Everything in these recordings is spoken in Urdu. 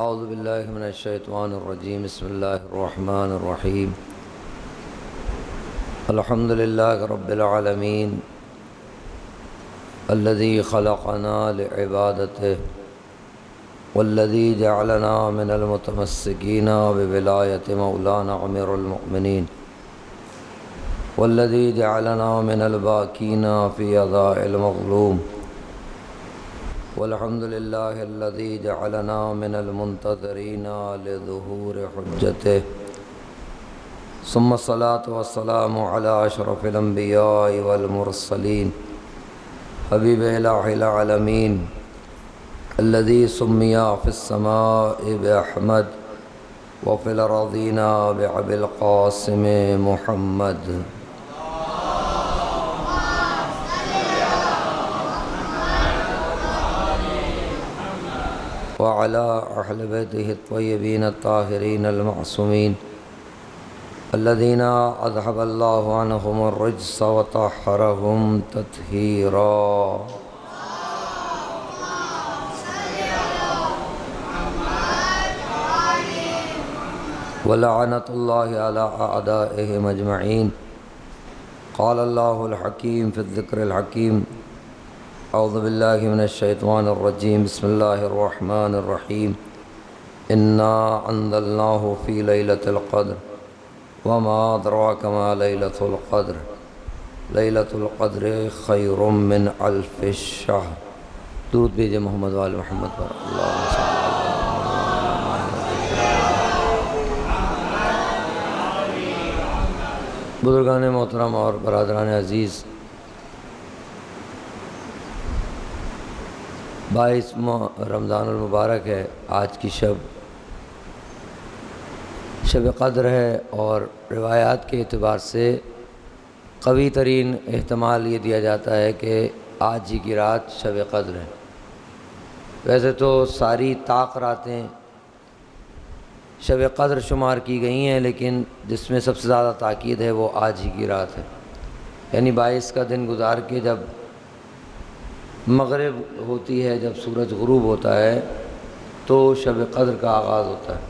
اعوذ باللہ من الشیطان الرجیم بسم اللہ الرحمن الرحیم الحمد للہ رب العالمین الذی خلقنا لعبادته والذی جعلنا من المتمسکین بولایت مولانا امیر المؤمنین والذی جعلنا من الباکین فی اضاء المظلوم والحمد للہ الذی جعلنا من المنتظرین لظہور حجتہ ثم الصلاة والسلام علی اشرف الانبیاء والمرسلین حبیب الہ العالمین الذی سمی فی السماء باحمد وفی الارضین بابی القاسم محمد وعلى أهل بيته الطيبين الطاهرين المعصومين الذين أذهب الله عنهم الرجس وطهرهم تطهيرا ولعنة الله على أعدائهم أجمعين. قال الله الحكيم في الذكر الحكيم اعوذ باللہ من الشیطان الرجیم بسم اللہ الرحمن الرحیم انا انزلناہ فی لیلۃ القدر وما ادراک ما لیلۃ القدر لیلۃ القدر خیر من الف شہر. درود بھیجے محمد وآل محمد پر. اللہم صل علی بزرگان محترم اور برادران عزیز، 22 رمضان المبارک ہے. آج کی شب قدر ہے اور روایات کے اعتبار سے قوی ترین احتمال یہ دیا جاتا ہے کہ آج ہی کی رات شب قدر ہے. ویسے تو ساری طاق راتیں شب قدر شمار کی گئی ہیں، لیکن جس میں سب سے زیادہ تاکید ہے وہ آج ہی کی رات ہے. یعنی 22 کا دن گزار کے جب مغرب ہوتی ہے، جب سورج غروب ہوتا ہے تو شب قدر کا آغاز ہوتا ہے.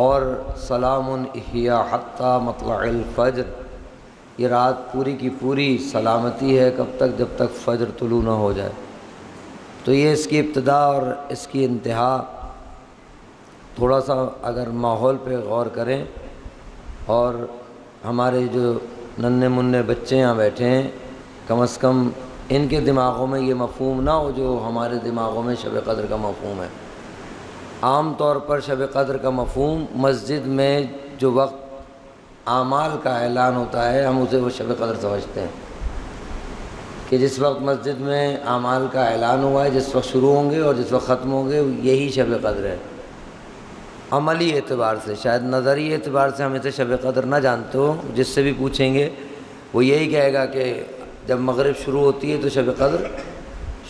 اور سلام ہی حتی مطلع الفجر، یہ رات پوری کی پوری سلامتی ہے کب تک؟ جب تک فجر طلوع نہ ہو جائے. تو یہ اس کی ابتدا اور اس کی انتہا. تھوڑا سا اگر ماحول پہ غور کریں اور ہمارے جو ننھے منھے بچے یہاں بیٹھے ہیں، کم از کم ان کے دماغوں میں یہ مفہوم نہ ہو جو ہمارے دماغوں میں شب قدر کا مفہوم ہے. عام طور پر شب قدر کا مفہوم مسجد میں جو وقت اعمال کا اعلان ہوتا ہے، ہم اسے وہ شب قدر سمجھتے ہیں کہ جس وقت مسجد میں اعمال کا اعلان ہوا ہے، جس وقت شروع ہوں گے اور جس وقت ختم ہوں گے، یہی شب قدر ہے. عملی اعتبار سے، شاید نظری اعتبار سے ہم اسے شب قدر نہ جانتے ہو. جس سے بھی پوچھیں گے وہ یہی کہے گا کہ جب مغرب شروع ہوتی ہے تو شب قدر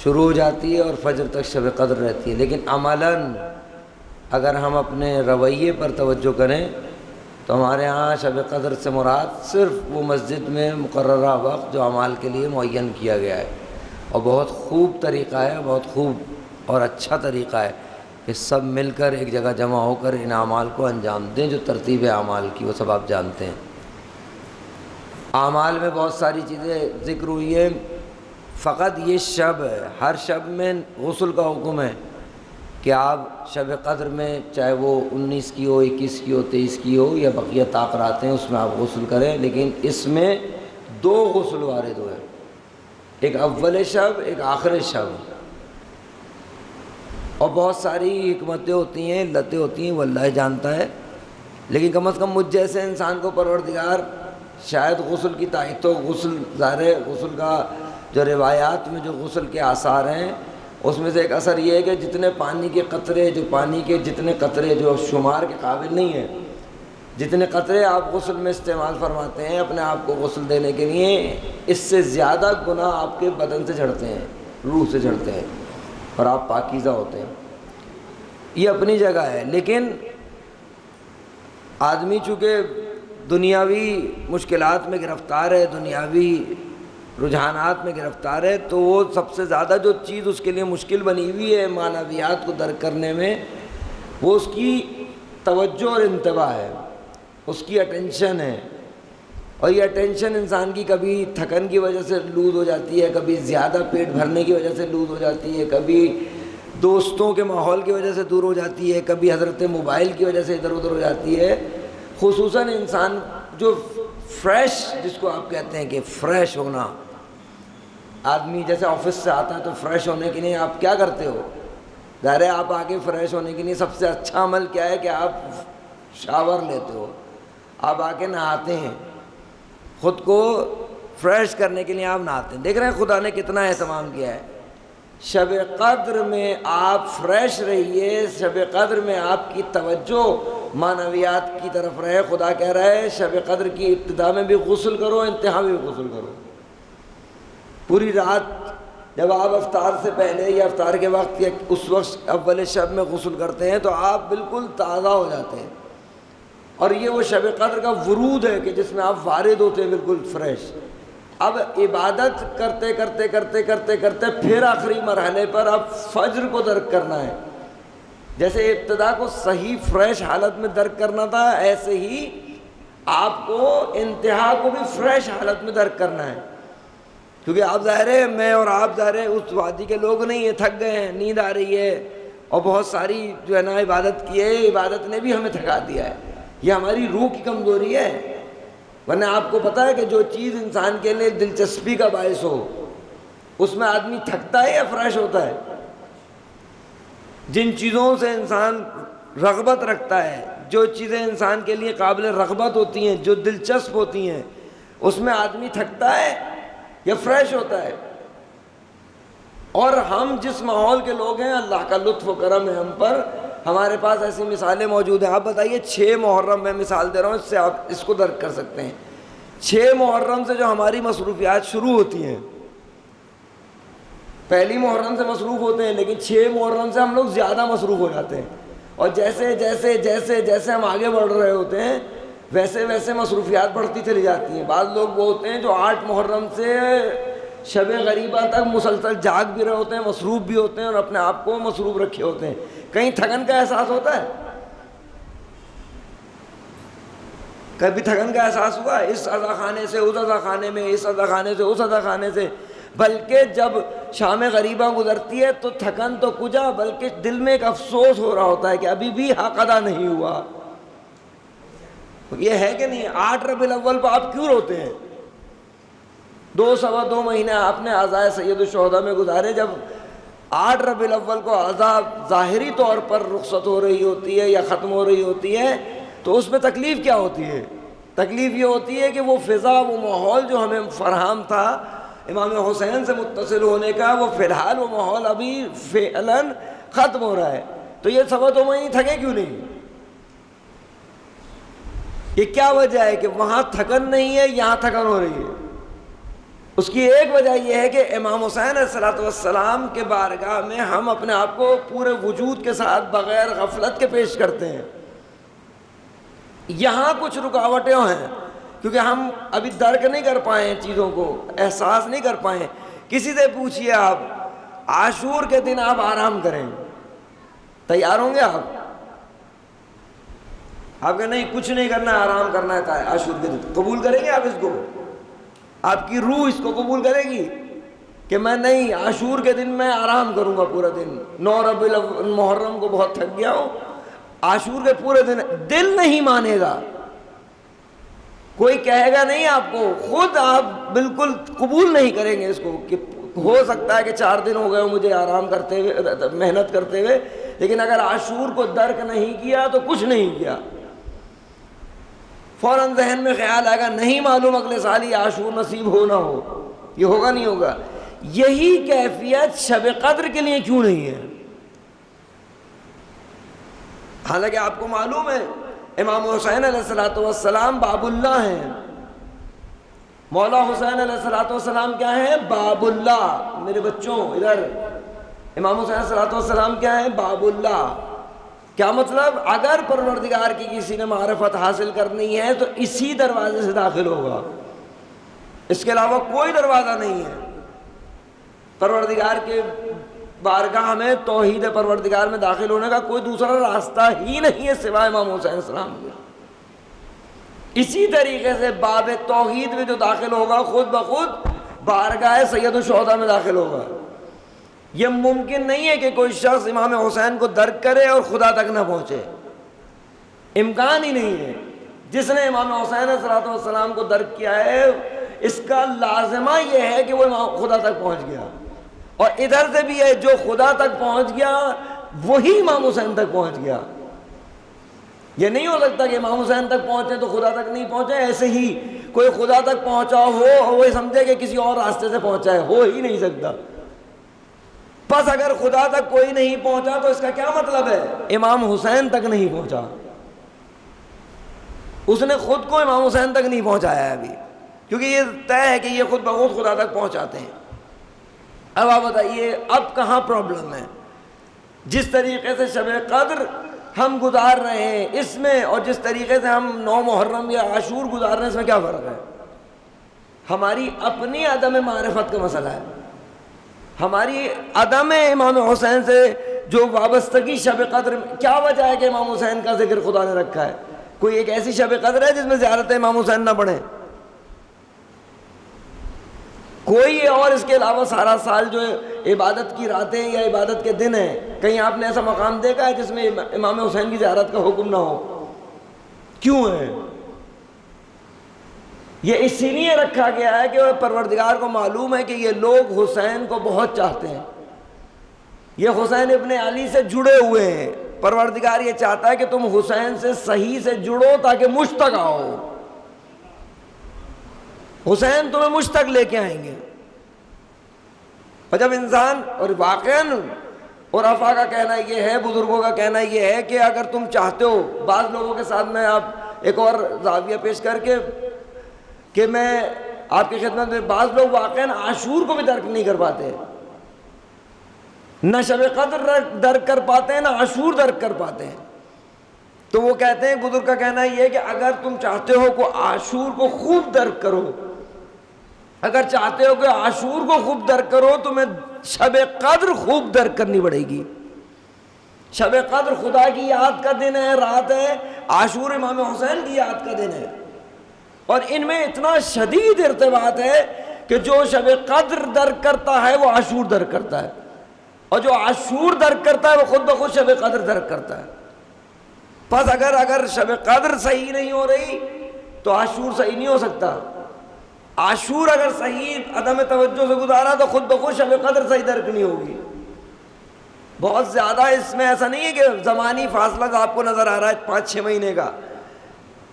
شروع ہو جاتی ہے اور فجر تک شب قدر رہتی ہے. لیکن عملاً اگر ہم اپنے رویے پر توجہ کریں تو ہمارے ہاں شب قدر سے مراد صرف وہ مسجد میں مقررہ وقت جو اعمال کے لیے معین کیا گیا ہے. اور بہت خوب طریقہ ہے، بہت خوب اور اچھا طریقہ ہے کہ سب مل کر ایک جگہ جمع ہو کر ان اعمال کو انجام دیں. جو ترتیب ہے اعمال کی وہ سب آپ جانتے ہیں. اعمال میں بہت ساری چیزیں ذکر ہوئی ہیں. فقط یہ شب ہے، ہر شب میں غسل کا حکم ہے کہ آپ شب قدر میں چاہے وہ 19 کی ہو، 21 کی ہو، 23 کی ہو یا بقیہ طاق راتیں، اس میں آپ غسل کریں. لیکن اس میں 2 غسل وارد ہوئے، ایک اول شب، ایک آخر شب. اور بہت ساری حکمتیں ہوتی ہیں، علتیں ہوتی ہیں، وہ اللہ جانتا ہے. لیکن کم از کم مجھ جیسے انسان کو پروردگار شاید غسل کی تائید، تو غسل ظاہر ہے، غسل کا جو روایات میں جو غسل کے آثار ہیں اس میں سے ایک اثر یہ ہے کہ جتنے پانی کے قطرے، جتنے قطرے جو شمار کے قابل نہیں ہیں، جتنے قطرے آپ غسل میں استعمال فرماتے ہیں اپنے آپ کو غسل دینے کے لیے، اس سے زیادہ گناہ آپ کے بدن سے جھڑتے ہیں، روح سے جھڑتے ہیں اور آپ پاکیزہ ہوتے ہیں. یہ اپنی جگہ ہے. لیکن آدمی چونکہ دنیاوی مشکلات میں گرفتار ہے، دنیاوی رجحانات میں گرفتار ہے، تو وہ سب سے زیادہ جو چیز اس کے لیے مشکل بنی ہوئی ہے معنویات کو درک کرنے میں، وہ اس کی توجہ اور انتباہ ہے، اس کی اٹینشن ہے. اور یہ اٹینشن انسان کی کبھی تھکن کی وجہ سے لوز ہو جاتی ہے، کبھی زیادہ پیٹ بھرنے کی وجہ سے لوز ہو جاتی ہے، کبھی دوستوں کے ماحول کی وجہ سے دور ہو جاتی ہے، کبھی حضرت موبائل کی وجہ سے ادھر ادھر ہو جاتی ہے. خصوصاً انسان جو فریش، جس کو آپ کہتے ہیں کہ فریش ہونا، آدمی جیسے آفس سے آتا ہے تو فریش ہونے کے لیے آپ کیا کرتے ہو؟ ظاہر ہے آپ آگے فریش ہونے کے لیے سب سے اچھا عمل کیا ہے کہ آپ شاور لیتے ہو، آپ آ کے نہاتے ہیں، خود کو فریش کرنے کے لیے آپ نہاتے ہیں. دیکھ رہے ہیں خدا نے کتنا اہتمام کیا ہے. شب قدر میں آپ فریش رہیے، شب قدر میں آپ کی توجہ معنویات کی طرف رہے. خدا کہہ رہا ہے شب قدر کی ابتدا میں بھی غسل کرو، انتہا میں بھی غسل کرو. پوری رات جب آپ افطار سے پہلے یا افطار کے وقت یا اس وقت اول شب میں غسل کرتے ہیں تو آپ بالکل تازہ ہو جاتے ہیں. اور یہ وہ شب قدر کا ورود ہے کہ جس میں آپ وارد ہوتے ہیں بالکل فریش. اب عبادت کرتے کرتے کرتے کرتے کرتے پھر آخری مرحلے پر اب فجر کو درک کرنا ہے. جیسے ابتدا کو صحیح فریش حالت میں درک کرنا تھا، ایسے ہی آپ کو انتہا کو بھی فریش حالت میں درک کرنا ہے. کیونکہ آپ ظاہر ہے، میں اور آپ ظاہر ہے اس وادی کے لوگ نہیں ہیں، تھک گئے ہیں، نیند آ رہی ہے اور بہت ساری جو ہے نا عبادت کی ہے، عبادت نے بھی ہمیں تھکا دیا ہے. یہ ہماری روح کی کمزوری ہے. ورنہ آپ کو پتہ ہے کہ جو چیز انسان کے لیے دلچسپی کا باعث ہو اس میں آدمی تھکتا ہے یا فریش ہوتا ہے؟ جن چیزوں سے انسان رغبت رکھتا ہے، جو چیزیں انسان کے لیے قابل رغبت ہوتی ہیں، جو دلچسپ ہوتی ہیں، اس میں آدمی تھکتا ہے یا فریش ہوتا ہے؟ اور ہم جس ماحول کے لوگ ہیں، اللہ کا لطف و کرم ہے ہم پر، ہمارے پاس ایسی مثالیں موجود ہیں. آپ بتائیے 6 محرم میں مثال دے رہا ہوں، اس سے آپ اس کو درک کر سکتے ہیں. 6 محرم سے جو ہماری مصروفیات شروع ہوتی ہیں، پہلی محرم سے مصروف ہوتے ہیں لیکن 6 محرم سے ہم لوگ زیادہ مصروف ہو جاتے ہیں. اور جیسے جیسے جیسے جیسے ہم آگے بڑھ رہے ہوتے ہیں ویسے ویسے مصروفیات بڑھتی چلی جاتی ہیں. بعض لوگ وہ ہوتے ہیں جو 8 محرم سے شب غریبہ تک مسلسل جاگ بھی رہے ہوتے ہیں، مصروف بھی ہوتے ہیں اور اپنے آپ کو مصروف رکھے ہوتے ہیں. کہیں تھکن کا احساس ہوتا ہے؟ کبھی تھکن کا احساس ہوا اس عزا خانے سے اس عزا خانے میں، اس عزا خانے سے اس عزا خانے سے؟ بلکہ جب شام غریبہ گزرتی ہے تو تھکن تو کجا، بلکہ دل میں ایک افسوس ہو رہا ہوتا ہے کہ ابھی بھی حق ادا نہیں ہوا. یہ ہے کہ نہیں؟ 8 ربیع الاول پہ آپ کیوں روتے ہیں؟ 2 مہینے آپ نے عزائے سید الشہداء میں گزارے. جب 8 ربیع الاول کو عزا ظاہری طور پر رخصت ہو رہی ہوتی ہے یا ختم ہو رہی ہوتی ہے تو اس میں تکلیف کیا ہوتی ہے؟ تکلیف یہ ہوتی ہے کہ وہ فضا، وہ ماحول جو ہمیں فراہم تھا امام حسین سے متصل ہونے کا، وہ فی الحال وہ ماحول ابھی فعلاً ختم ہو رہا ہے. تو یہ 2 مہینے تھکے کیوں نہیں؟ یہ کیا وجہ ہے کہ وہاں تھکن نہیں ہے، یہاں تھکن ہو رہی ہے؟ اس کی ایک وجہ یہ ہے کہ امام حسین علیہ السلام کے بارگاہ میں ہم اپنے آپ کو پورے وجود کے ساتھ بغیر غفلت کے پیش کرتے ہیں. یہاں کچھ رکاوٹیں ہیں کیونکہ ہم ابھی درک نہیں کر پائے ہیں، چیزوں کو احساس نہیں کر پائے ہیں. کسی سے پوچھئے آپ عاشور کے دن آپ آرام کریں، تیار ہوں گے آپ؟ آپ کہ نہیں کچھ نہیں کرنا ہے، آرام کرنا ہے عاشور کے دن. قبول کریں گے آپ اس کو؟ آپ کی روح اس کو قبول کرے گی کہ میں نہیں، عاشور کے دن میں آرام کروں گا پورا دن؟ 9 ربیع محرم کو بہت تھک گیا ہوں، عاشور کے پورے دن. دل نہیں مانے گا، کوئی کہے گا نہیں آپ کو، خود آپ بالکل قبول نہیں کریں گے اس کو کہ ہو سکتا ہے کہ 4 دن ہو گئے مجھے آرام کرتے ہوئے، محنت کرتے ہوئے، لیکن اگر عاشور کو درک نہیں کیا تو کچھ نہیں کیا. فوراً ذہن میں خیال آئے گا نہیں معلوم اگلے سال ہی عاشور نصیب ہو نہ ہو. یہ ہوگا نہیں ہوگا. یہی کیفیت شب قدر کے لیے کیوں نہیں ہے؟ حالانکہ آپ کو معلوم ہے امام حسین علیہ السلام باب اللہ ہیں. مولا حسین علیہ السلام کیا ہیں؟ باب اللہ. میرے بچوں ادھر، امام حسین علیہ السلام کیا ہیں؟ باب اللہ. کیا مطلب؟ اگر پروردگار کی کسی نے معرفت حاصل کرنی ہے تو اسی دروازے سے داخل ہوگا، اس کے علاوہ کوئی دروازہ نہیں ہے. پروردگار کے بارگاہ میں توحید پروردگار میں داخل ہونے کا کوئی دوسرا راستہ ہی نہیں ہے سوائے امام حسین السلام کے۔ اسی طریقے سے باب توحید میں جو داخل ہوگا خود بخود بارگاہ سید الشہداء میں داخل ہوگا۔ یہ ممکن نہیں ہے کہ کوئی شخص امام حسین کو درک کرے اور خدا تک نہ پہنچے، امکان ہی نہیں ہے۔ جس نے امام حسین علیہ السلام کو درک کیا ہے اس کا لازمہ یہ ہے کہ وہ خدا تک پہنچ گیا، اور ادھر سے بھی ہے جو خدا تک پہنچ گیا وہی امام حسین تک پہنچ گیا۔ یہ نہیں ہو سکتا کہ امام حسین تک پہنچے تو خدا تک نہیں پہنچے، ایسے ہی کوئی خدا تک پہنچا ہو اور وہ سمجھے کہ کسی اور راستے سے پہنچا ہے، ہو ہی نہیں سکتا۔ بس اگر خدا تک کوئی نہیں پہنچا تو اس کا کیا مطلب ہے؟ امام حسین تک نہیں پہنچا، اس نے خود کو امام حسین تک نہیں پہنچایا ہے ابھی، کیونکہ یہ طے ہے کہ یہ خود بخود خدا تک پہنچاتے ہیں۔ اب آپ بتائیے اب کہاں پرابلم ہے؟ جس طریقے سے شب قدر ہم گزار رہے ہیں اس میں اور جس طریقے سے ہم 9 محرم یا عاشور گزار رہے ہیں اس میں کیا فرق ہے؟ ہماری اپنی عدم معرفت کا مسئلہ ہے، ہماری عدم امام حسین سے جو وابستگی شب قدر میں۔ کیا وجہ ہے کہ امام حسین کا ذکر خدا نے رکھا ہے؟ کوئی ایک ایسی شب قدر ہے جس میں زیارت امام حسین نہ پڑھیں؟ کوئی اور اس کے علاوہ سارا سال جو عبادت کی راتیں یا عبادت کے دن ہیں، کہیں آپ نے ایسا مقام دیکھا ہے جس میں امام حسین کی زیارت کا حکم نہ ہو؟ کیوں ہے؟ یہ اسی لیے رکھا گیا ہے کہ پروردگار کو معلوم ہے کہ یہ لوگ حسین کو بہت چاہتے ہیں، یہ حسین ابن علی سے جڑے ہوئے ہیں۔ پروردگار یہ چاہتا ہے کہ تم حسین سے صحیح سے جڑو تاکہ مجھ تک آؤ، حسین تمہیں مجھ تک لے کے آئیں گے۔ اور جب انسان، اور واقعاً عرفاء کا کہنا یہ ہے، بزرگوں کا کہنا یہ ہے کہ اگر تم چاہتے ہو، بعض لوگوں کے ساتھ میں آپ ایک اور زاویہ پیش کر کے کہ میں آپ کی خدمت میں، بعض لوگ واقعاً عاشور کو بھی درک نہیں کر پاتے، نہ شب قدر درک کر پاتے ہیں نہ عاشور درک کر پاتے ہیں۔ تو وہ کہتے ہیں، بزرگ کا کہنا یہ ہے کہ اگر تم چاہتے ہو کہ عاشور کو خوب درک کرو، اگر چاہتے ہو کہ عاشور کو خوب درک کرو تو میں شب قدر خوب درک کرنی پڑے گی۔ شب قدر خدا کی یاد کا دن ہے، رات ہے، عاشور امام حسین کی یاد کا دن ہے، اور ان میں اتنا شدید ارتباط ہے کہ جو شب قدر درک کرتا ہے وہ عاشور درک کرتا ہے، اور جو عاشور درک کرتا ہے وہ خود بخود شب قدر درک کرتا ہے۔ پس اگر شب قدر صحیح نہیں ہو رہی تو عاشور صحیح نہیں ہو سکتا۔ عاشور اگر صحیح عدم توجہ سے گزارا تو خود بخود شب قدر صحیح درک نہیں ہوگی۔ بہت زیادہ اس میں ایسا نہیں ہے کہ زمانی فاصلہ آپ کو نظر آ رہا ہے 5-6 مہینے کا،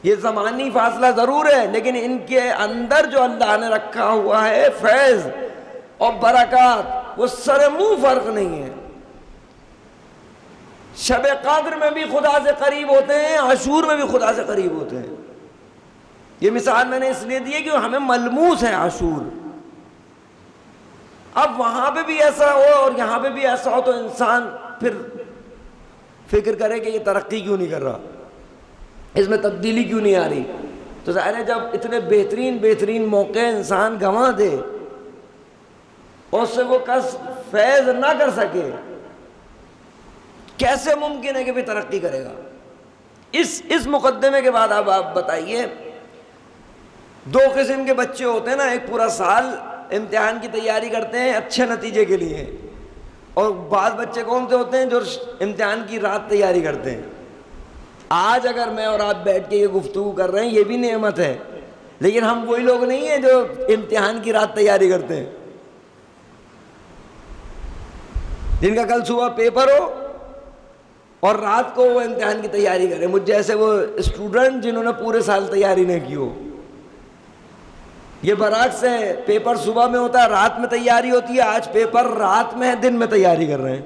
یہ زمانی فاصلہ ضرور ہے، لیکن ان کے اندر جو اللہ نے رکھا ہوا ہے فیض اور برکات وہ سر منہ فرق نہیں ہے۔ شب قدر میں بھی خدا سے قریب ہوتے ہیں، عاشور میں بھی خدا سے قریب ہوتے ہیں۔ یہ مثال میں نے اس لیے دی ہے کہ ہمیں ملموس ہے عاشور۔ اب وہاں پہ بھی ایسا ہو اور یہاں پہ بھی ایسا ہو تو انسان پھر فکر کرے کہ یہ ترقی کیوں نہیں کر رہا، اس میں تبدیلی کیوں نہیں آ رہی۔ تو ظاہر ہے جب اتنے بہترین موقع انسان گنوا دے اور اس سے وہ کس فیض نہ کر سکے، کیسے ممکن ہے کہ بھی ترقی کرے گا؟ اس مقدمے کے بعد اب آپ بتائیے، 2 قسم کے بچے ہوتے ہیں نا، ایک پورا سال امتحان کی تیاری کرتے ہیں اچھے نتیجے کے لیے، اور بعض بچے کون سے ہوتے ہیں جو امتحان کی رات تیاری کرتے ہیں۔ آج اگر میں اور آپ بیٹھ کے یہ گفتگو کر رہے ہیں یہ بھی نعمت ہے، لیکن ہم وہی لوگ نہیں ہیں جو امتحان کی رات تیاری کرتے ہیں، جن کا کل صبح پیپر ہو اور رات کو وہ امتحان کی تیاری کریں۔ مجھ جیسے وہ اسٹوڈنٹ جنہوں نے پورے سال تیاری نہیں کی ہو، یہ برعکس ہے، پیپر صبح میں ہوتا ہے، رات میں تیاری ہوتی ہے، آج پیپر رات میں ہے، دن میں تیاری کر رہے ہیں۔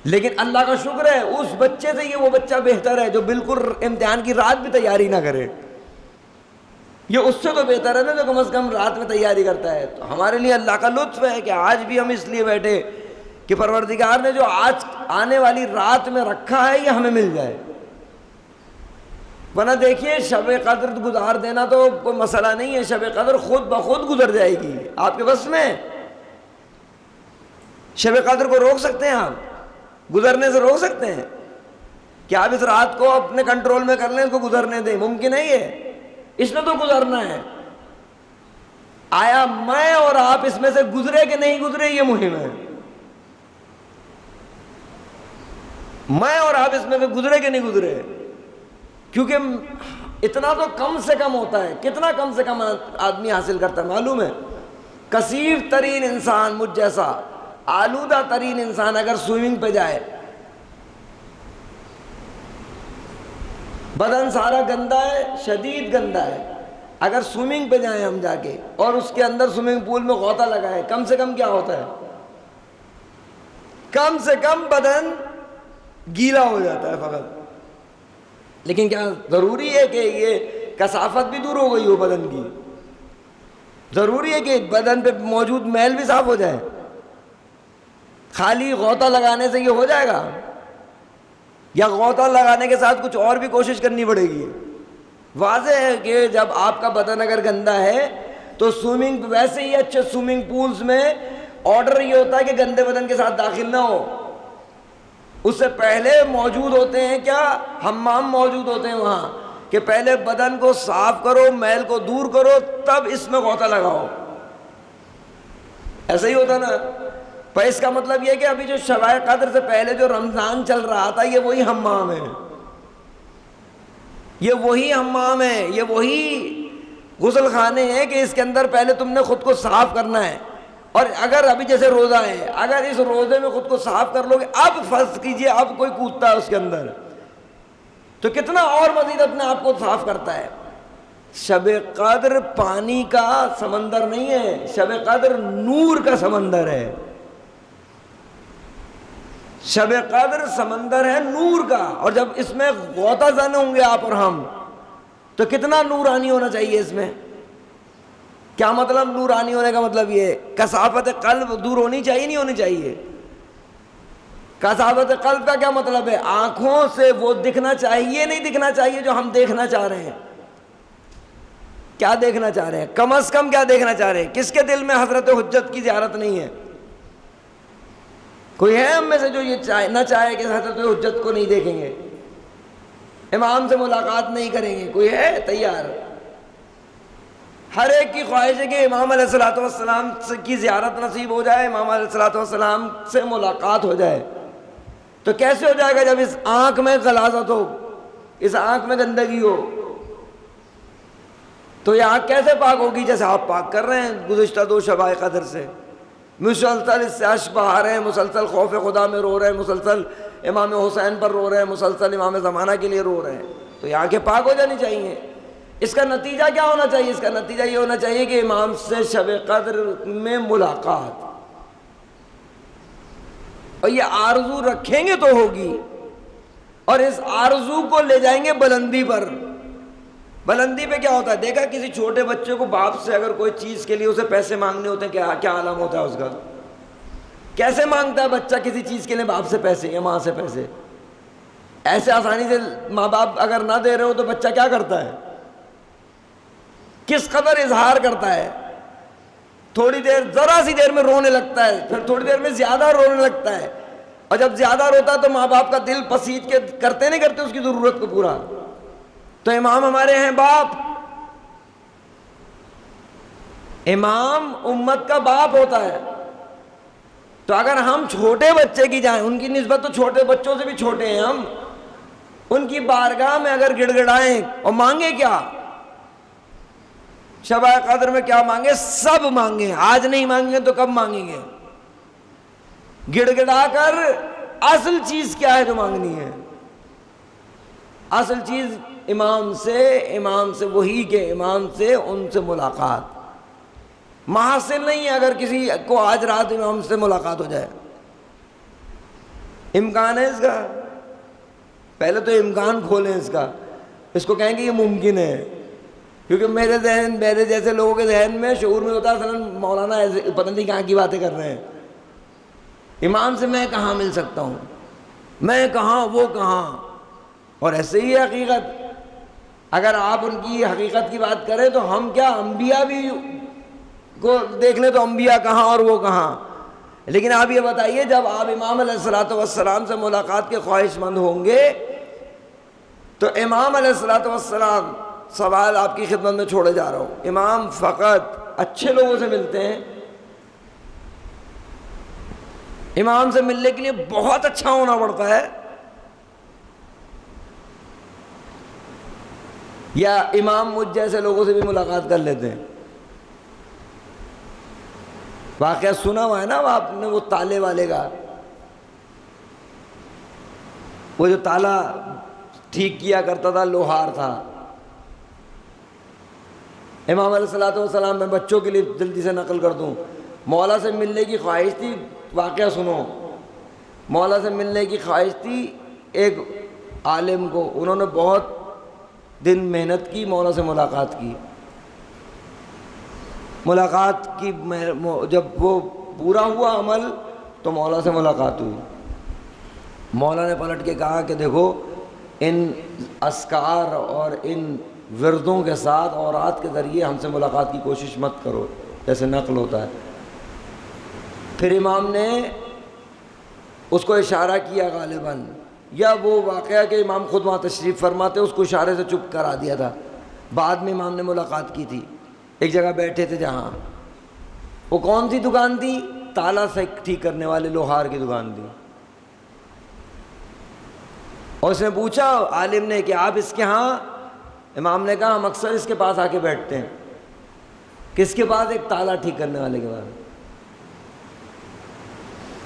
لیکن اللہ کا شکر ہے اس بچے سے یہ وہ بچہ بہتر ہے جو بالکل امتحان کی رات بھی تیاری نہ کرے، یہ اس سے تو بہتر ہے نا جو کم از کم رات میں تیاری کرتا ہے۔ تو ہمارے لیے اللہ کا لطف ہے کہ آج بھی ہم اس لیے بیٹھے کہ پروردگار نے جو آج آنے والی رات میں رکھا ہے یہ ہمیں مل جائے، ورنہ دیکھیے شب قدر گزار دینا تو کوئی مسئلہ نہیں ہے، شب قدر خود بخود گزر جائے گی، آپ کے بس میں۔ شب قدر کو روک سکتے ہیں آپ؟ گزرنے سے روک سکتے ہیں؟ کیا آپ اس رات کو اپنے کنٹرول میں کر لیں، اس کو گزرنے دیں؟ ممکن ہے یہ؟ اس نے تو گزرنا ہے۔ آیا میں اور آپ اس میں سے گزرے کہ نہیں گزرے، یہ مہم ہے۔ میں اور آپ اس میں سے گزرے کہ نہیں گزرے، کیونکہ اتنا تو کم سے کم ہوتا ہے۔ کتنا کم سے کم آدمی حاصل کرتا ہے معلوم ہے؟ کثیف ترین انسان، مجھ جیسا آلودہ ترین انسان اگر سوئمنگ پہ جائے، بدن سارا گندا ہے، شدید گندا ہے، اگر سوئمنگ پہ جائیں ہم جا کے اور اس کے اندر سوئمنگ پول میں غوطہ لگائے، کم سے کم کیا ہوتا ہے؟ کم سے کم بدن گیلا ہو جاتا ہے فقط۔ لیکن کیا ضروری ہے کہ یہ کثافت بھی دور ہو گئی ہو بدن کی؟ ضروری ہے کہ بدن پہ موجود میل بھی صاف ہو جائے؟ خالی غوطہ لگانے سے یہ ہو جائے گا؟ یا غوطہ لگانے کے ساتھ کچھ اور بھی کوشش کرنی پڑے گی؟ واضح ہے کہ جب آپ کا بدن اگر گندا ہے تو سوئمنگ، ویسے ہی اچھے سوئمنگ پولز میں آرڈر یہ ہوتا ہے کہ گندے بدن کے ساتھ داخل نہ ہو، اس سے پہلے موجود ہوتے ہیں کیا؟ حمام موجود ہوتے ہیں وہاں، کہ پہلے بدن کو صاف کرو، میل کو دور کرو، تب اس میں غوطہ لگاؤ۔ ایسا ہی ہوتا نا؟ پر اس کا مطلب یہ کہ ابھی جو شب قدر سے پہلے جو رمضان چل رہا تھا، یہ وہی حمام ہے، یہ وہی حمام ہے، یہ وہی غسل خانے ہیں کہ اس کے اندر پہلے تم نے خود کو صاف کرنا ہے۔ اور اگر ابھی جیسے روزہ ہے، اگر اس روزے میں خود کو صاف کر لو گے، اب فرض کیجئے اب کوئی کودتا ہے اس کے اندر، تو کتنا اور مزید اپنے آپ کو صاف کرتا ہے۔ شب قدر پانی کا سمندر نہیں ہے، شب قدر نور کا سمندر ہے۔ شب قدر سمندر ہے نور کا، اور جب اس میں غوطہ زن ہوں گے آپ اور ہم، تو کتنا نورانی ہونا چاہیے اس میں۔ کیا مطلب نورانی ہونے کا مطلب؟ یہ کثافت قلب دور ہونی چاہیے نہیں ہونی چاہیے؟ کثافت قلب کا کیا مطلب ہے؟ آنکھوں سے وہ دکھنا چاہیے نہیں دکھنا چاہیے جو ہم دیکھنا چاہ رہے ہیں۔ کیا دیکھنا چاہ رہے ہیں؟ کم از کم کیا دیکھنا چاہ رہے ہیں؟ کس کے دل میں حضرت حجت کی زیارت نہیں ہے؟ کوئی ہے ہم میں سے جو یہ نہ چاہے کہ حضرت حجت کو نہیں دیکھیں گے، امام سے ملاقات نہیں کریں گے؟ کوئی ہے تیار؟ ہر ایک کی خواہش ہے کہ امام علیہ الصلوۃ والسلام کی زیارت نصیب ہو جائے، امام علیہ الصلوۃ والسلام سے ملاقات ہو جائے۔ تو کیسے ہو جائے گا؟ جب اس آنکھ میں غلاظت ہو، اس آنکھ میں گندگی ہو، تو یہ آنکھ کیسے پاک ہوگی؟ جیسے آپ پاک کر رہے ہیں گزشتہ 2 شبائے قدر سے، مسلسل اس سے اشک بہا رہے ہیں، مسلسل خوف خدا میں رو رہے ہیں، مسلسل امام حسین پر رو رہے ہیں، مسلسل امام زمانہ کے لیے رو رہے ہیں، تو یہ آنکھیں پاک ہو جانی چاہیے۔ اس کا نتیجہ کیا ہونا چاہیے؟ اس کا نتیجہ یہ ہونا چاہیے کہ امام سے شب قدر میں ملاقات، اور یہ آرزو رکھیں گے تو ہوگی، اور اس آرزو کو لے جائیں گے بلندی پر۔ بلندی پہ کیا ہوتا ہے؟ دیکھا کسی چھوٹے بچے کو باپ سے اگر کوئی چیز کے لیے اسے پیسے مانگنے ہوتے ہیں، کیا عالم ہوتا ہے اس کا؟ کیسے مانگتا ہے بچہ کسی چیز کے لیے باپ سے پیسے یا ماں سے پیسے؟ ایسے آسانی سے ماں باپ اگر نہ دے رہے ہو تو بچہ کیا کرتا ہے؟ کس قدر اظہار کرتا ہے؟ تھوڑی دیر، ذرا سی دیر میں رونے لگتا ہے، پھر تھوڑی دیر میں زیادہ رونے لگتا ہے، اور جب زیادہ روتا ہے تو ماں باپ کا دل پسیج کے کرتے نہیں کرتے اس کی ضرورت کو پورا۔ تو امام ہمارے ہیں باپ، امام امت کا باپ ہوتا ہے۔ تو اگر ہم چھوٹے بچے کی جائیں، ان کی نسبت تو چھوٹے بچوں سے بھی چھوٹے ہیں ہم، ان کی بارگاہ میں اگر گڑ گڑائیں اور مانگے کیا؟ شب قدر میں کیا مانگے؟ سب مانگیں۔ آج نہیں مانگیں گے تو کب مانگیں گے؟ گڑ گڑا کر اصل چیز کیا ہے جو مانگنی ہے؟ اصل چیز امام سے وہی کے امام سے، ان سے ملاقات۔ محاصل نہیں ہے اگر کسی کو آج رات امام سے ملاقات ہو جائے، امکان ہے اس کا؟ پہلے تو امکان کھولیں اس کا، اس کو کہیں گے یہ ممکن ہے، کیونکہ میرے جیسے لوگوں کے ذہن میں شعور میں ہوتا ہے مثلا مولانا ایسے پتہ نہیں کہاں کی باتیں کر رہے ہیں، امام سے میں کہاں مل سکتا ہوں، میں کہاں وہ کہاں۔ اور ایسے ہی ہے حقیقت، اگر آپ ان کی حقیقت کی بات کریں تو ہم کیا انبیاء بھی کو دیکھ لیں تو انبیاء کہاں اور وہ کہاں۔ لیکن آپ یہ بتائیے جب آپ امام علیہ الصلوۃ والسلام سے ملاقات کے خواہش مند ہوں گے تو امام علیہ الصلوۃ والسلام، سوال آپ کی خدمت میں چھوڑے جا رہا ہوں، امام فقط اچھے لوگوں سے ملتے ہیں؟ امام سے ملنے کے لیے بہت اچھا ہونا پڑتا ہے؟ یا امام مجھ جیسے لوگوں سے بھی ملاقات کر لیتے ہیں؟ واقعہ سنا ہوا ہے نا آپ نے، وہ تالے والے کا، وہ جو تالا ٹھیک کیا کرتا تھا، لوہار تھا۔ امام علیہ الصلوۃ والسلام، میں بچوں کے لیے جلدی سے نقل کر دوں، مولا سے ملنے کی خواہش تھی، واقعہ سنو، مولا سے ملنے کی خواہش تھی ایک عالم کو، انہوں نے بہت دن محنت کی، مولا سے ملاقات کی، ملاقات کی، جب وہ پورا ہوا عمل تو مولا سے ملاقات ہوئی۔ مولا نے پلٹ کے کہا کہ دیکھو ان اذکار اور ان وردوں کے ساتھ اورات کے ذریعے ہم سے ملاقات کی کوشش مت کرو، جیسے نقل ہوتا ہے۔ پھر امام نے اس کو اشارہ کیا غالباً، یا وہ واقعہ کہ امام خود وہاں تشریف فرماتے، اس کو اشارے سے چپ کرا دیا تھا۔ بعد میں امام نے ملاقات کی تھی، ایک جگہ بیٹھے تھے جہاں، وہ کون سی دکان تھی؟ تالا سے ٹھیک کرنے والے لوہار کی دکان تھی۔ اور اس نے پوچھا عالم نے کہ آپ اس کے ہاں؟ امام نے کہا ہم اکثر اس کے پاس آ کے بیٹھتے ہیں۔ کس کے پاس؟ ایک تالا ٹھیک کرنے والے کے پاس۔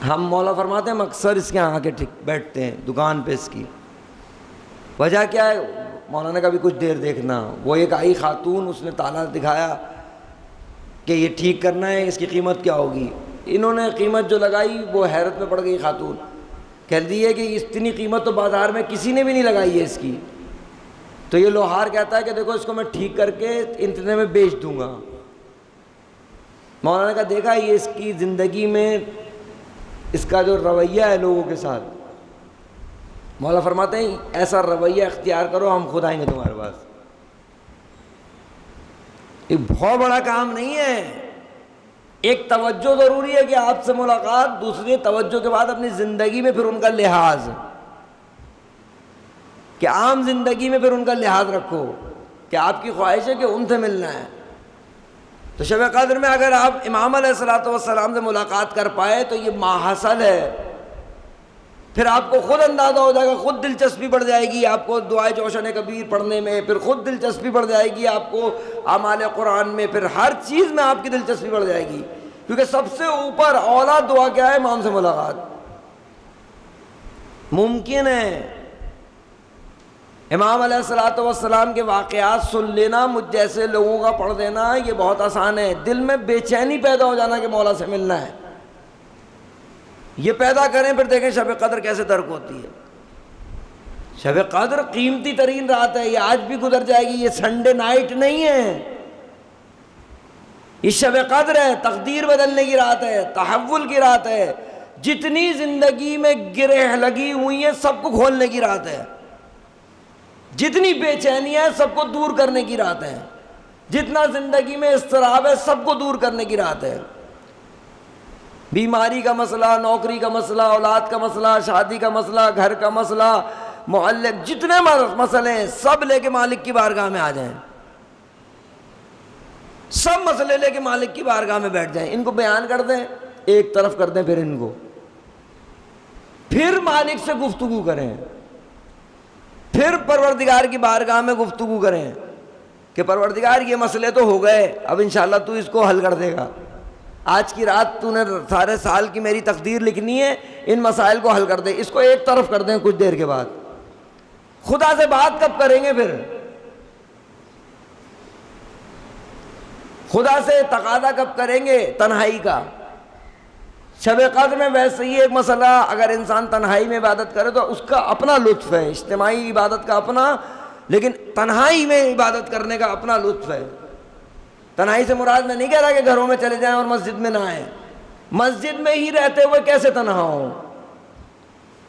ہم مولا فرماتے ہیں ہم اکثر اس کے یہاں آ کے بیٹھتے ہیں دکان پہ۔ اس کی وجہ کیا ہے؟ مولانا نے کہا بھی کچھ دیر دیکھنا۔ وہ ایک آئی خاتون، اس نے تالا دکھایا کہ یہ ٹھیک کرنا ہے، اس کی قیمت کیا ہوگی؟ انہوں نے قیمت جو لگائی وہ حیرت میں پڑ گئی خاتون، کہہ دی ہے کہ اتنی قیمت تو بازار میں کسی نے بھی نہیں لگائی ہے اس کی۔ تو یہ لوہار کہتا ہے کہ دیکھو اس کو میں ٹھیک کر کے اتنے میں بیچ دوں گا۔ مولانا نے کہا دیکھا یہ اس کی زندگی میں اس کا جو رویہ ہے لوگوں کے ساتھ، مولا فرماتے ہیں ایسا رویہ اختیار کرو، ہم خود آئیں گے تمہارے پاس۔ ایک بہت بڑا کام نہیں ہے، ایک توجہ ضروری ہے کہ آپ سے ملاقات، دوسری توجہ کے بعد اپنی زندگی میں پھر ان کا لحاظ، کہ عام زندگی میں پھر ان کا لحاظ رکھو، کہ آپ کی خواہش ہے کہ ان سے ملنا ہے۔ تو شب قدر میں اگر آپ امام علیہ الصلوۃ والسلام سے ملاقات کر پائے تو یہ ماحصل ہے، پھر آپ کو خود اندازہ ہو جائے گا، خود دلچسپی بڑھ جائے گی آپ کو دعائے جوشن کبیر پڑھنے میں، پھر خود دلچسپی بڑھ جائے گی آپ کو اعمال قرآن میں، پھر ہر چیز میں آپ کی دلچسپی بڑھ جائے گی، کیونکہ سب سے اوپر اولا دعا کیا ہے؟ امام سے ملاقات۔ ممکن ہے امام علیہ الصلوۃ والسلام کے واقعات سن لینا، مجھ جیسے لوگوں کا پڑھ دینا، یہ بہت آسان ہے، دل میں بے چینی پیدا ہو جانا کہ مولا سے ملنا ہے، یہ پیدا کریں، پھر دیکھیں شب قدر کیسے درک ہوتی ہے۔ شب قدر قیمتی ترین رات ہے، یہ آج بھی گزر جائے گی، یہ سنڈے نائٹ نہیں ہے، یہ شب قدر ہے، تقدیر بدلنے کی رات ہے، تحول کی رات ہے، جتنی زندگی میں گرہ لگی ہوئی ہیں سب کو کھولنے کی رات ہے، جتنی بے چینیاں ہیں سب کو دور کرنے کی رات ہے، جتنا زندگی میں اضطراب ہے سب کو دور کرنے کی رات ہے۔ بیماری کا مسئلہ، نوکری کا مسئلہ، اولاد کا مسئلہ، شادی کا مسئلہ، گھر کا مسئلہ، معلق، جتنے مسئلے ہیں سب لے کے مالک کی بارگاہ میں آ جائیں، سب مسئلے لے کے مالک کی بارگاہ میں بیٹھ جائیں، ان کو بیان کر دیں، ایک طرف کر دیں، پھر ان کو، پھر مالک سے گفتگو کریں، پھر پروردگار کی بارگاہ میں گفتگو کریں کہ پروردگار یہ مسئلے تو ہو گئے، اب انشاءاللہ تو اس کو حل کر دے گا، آج کی رات تو نے سارے سال کی میری تقدیر لکھنی ہے، ان مسائل کو حل کر دے، اس کو ایک طرف کر دیں۔ کچھ دیر کے بعد خدا سے بات کب کریں گے؟ پھر خدا سے تقاضا کب کریں گے؟ تنہائی کا۔ شب قدر میں ویسے ہی ایک مسئلہ، اگر انسان تنہائی میں عبادت کرے تو اس کا اپنا لطف ہے، اجتماعی عبادت کا اپنا، لیکن تنہائی میں عبادت کرنے کا اپنا لطف ہے۔ تنہائی سے مراد میں نہیں کہہ رہا کہ گھروں میں چلے جائیں اور مسجد میں نہ آئیں، مسجد میں ہی رہتے ہوئے کیسے تنہا ہوں،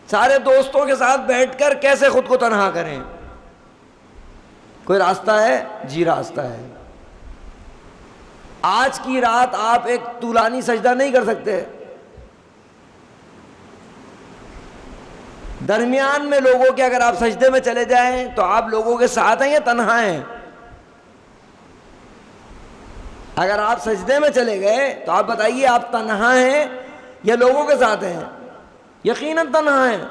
سارے دوستوں کے ساتھ بیٹھ کر کیسے خود کو تنہا کریں، کوئی راستہ ہے؟ جی راستہ ہے۔ آج کی رات آپ ایک طولانی سجدہ نہیں کر سکتے، درمیان میں لوگوں کے اگر آپ سجدے میں چلے جائیں تو آپ لوگوں کے ساتھ ہیں یا تنہا ہیں؟ اگر آپ سجدے میں چلے گئے تو آپ بتائیے آپ تنہا ہیں یا لوگوں کے ساتھ ہیں؟ یقیناً تنہا ہیں۔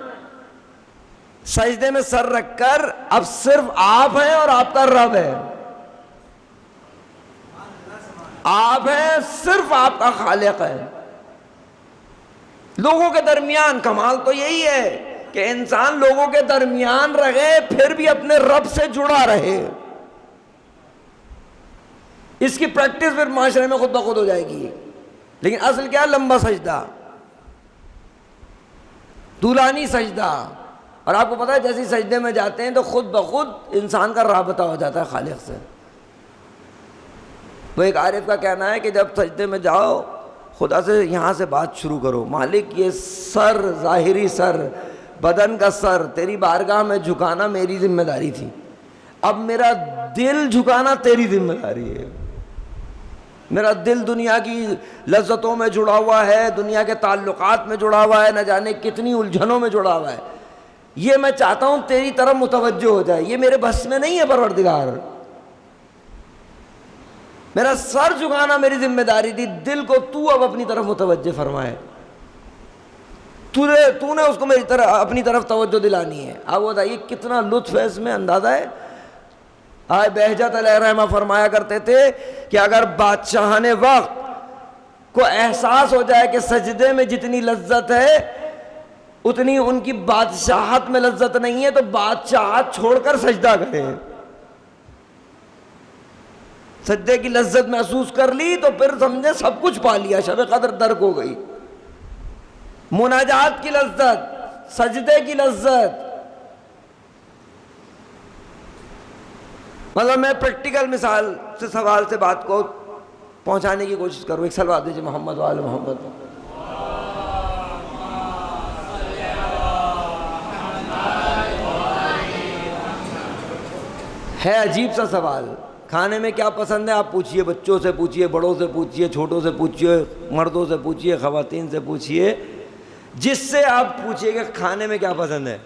سجدے میں سر رکھ کر اب صرف آپ ہیں اور آپ کا رب ہے، آپ ہیں، صرف آپ کا خالق ہے۔ لوگوں کے درمیان کمال تو یہی ہے کہ انسان لوگوں کے درمیان رہے پھر بھی اپنے رب سے جڑا رہے۔ اس کی پریکٹس پھر معاشرے میں خود بخود ہو جائے گی۔ لیکن اصل کیا ہے؟ لمبا سجدہ، طولانی سجدہ۔ اور آپ کو پتا ہے جیسے سجدے میں جاتے ہیں تو خود بخود انسان کا رابطہ ہو جاتا ہے خالق سے۔ وہ ایک عارف کا کہنا ہے کہ جب سجدے میں جاؤ خدا سے یہاں سے بات شروع کرو، مالک یہ سر، ظاہری سر، بدن کا سر تیری بارگاہ میں جھکانا میری ذمہ داری تھی، اب میرا دل جھکانا تیری ذمہ داری ہے۔ میرا دل دنیا کی لذتوں میں جڑا ہوا ہے، دنیا کے تعلقات میں جڑا ہوا ہے، نہ جانے کتنی الجھنوں میں جڑا ہوا ہے، یہ میں چاہتا ہوں تیری طرف متوجہ ہو جائے، یہ میرے بس میں نہیں ہے پروردگار۔ میرا سر جھکانا میری ذمہ داری تھی، دل کو تو اب اپنی طرف متوجہ فرمائے، تو نے اس کو میری طرف اپنی طرف توجہ دلانی ہے۔ اب بتائیے کتنا لطف ہے اس میں، اندازہ ہے۔ آئے بہجت علیہ رحمہ فرمایا کرتے تھے کہ اگر بادشاہان وقت کو احساس ہو جائے کہ سجدے میں جتنی لذت ہے اتنی ان کی بادشاہت میں لذت نہیں ہے تو بادشاہت چھوڑ کر سجدہ کریں۔ سجدے کی لذت محسوس کر لی تو پھر سمجھے سب کچھ پا لیا، شب قدر درک ہو گئی۔ مناجات کی لذت، سجدے کی لذت۔ مطلب میں پریکٹیکل مثال سے سوال سے بات کو پہنچانے کی کوشش کروں۔ ایک صلوات دیجیے محمد وآل محمد۔ ہے عجیب سا سوال، کھانے میں کیا پسند ہے آپ پوچھئے، بچوں سے پوچھئے، بڑوں سے پوچھئے، چھوٹوں سے پوچھئے، مردوں سے پوچھئے، خواتین سے پوچھئے، جس سے آپ پوچھئے کہ کھانے میں کیا پسند ہے،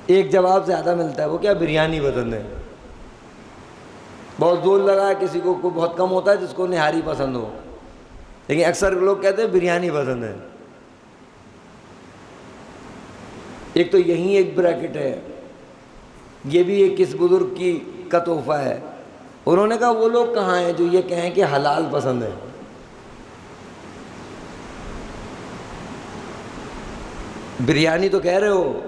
ایک جواب زیادہ ملتا ہے، وہ کیا؟ بریانی پسند ہے۔ بہت زور لگا ہے، کسی کو بہت کم ہوتا ہے جس کو نہاری پسند ہو، لیکن اکثر لوگ کہتے ہیں بریانی پسند ہے۔ ایک تو یہیں ایک بریکٹ ہے، یہ بھی ایک کس بزرگ کی کا تحفہ ہے، انہوں نے کہا وہ لوگ کہاں ہیں جو یہ کہیں کہ حلال پسند ہے۔ بریانی تو کہہ رہے ہو،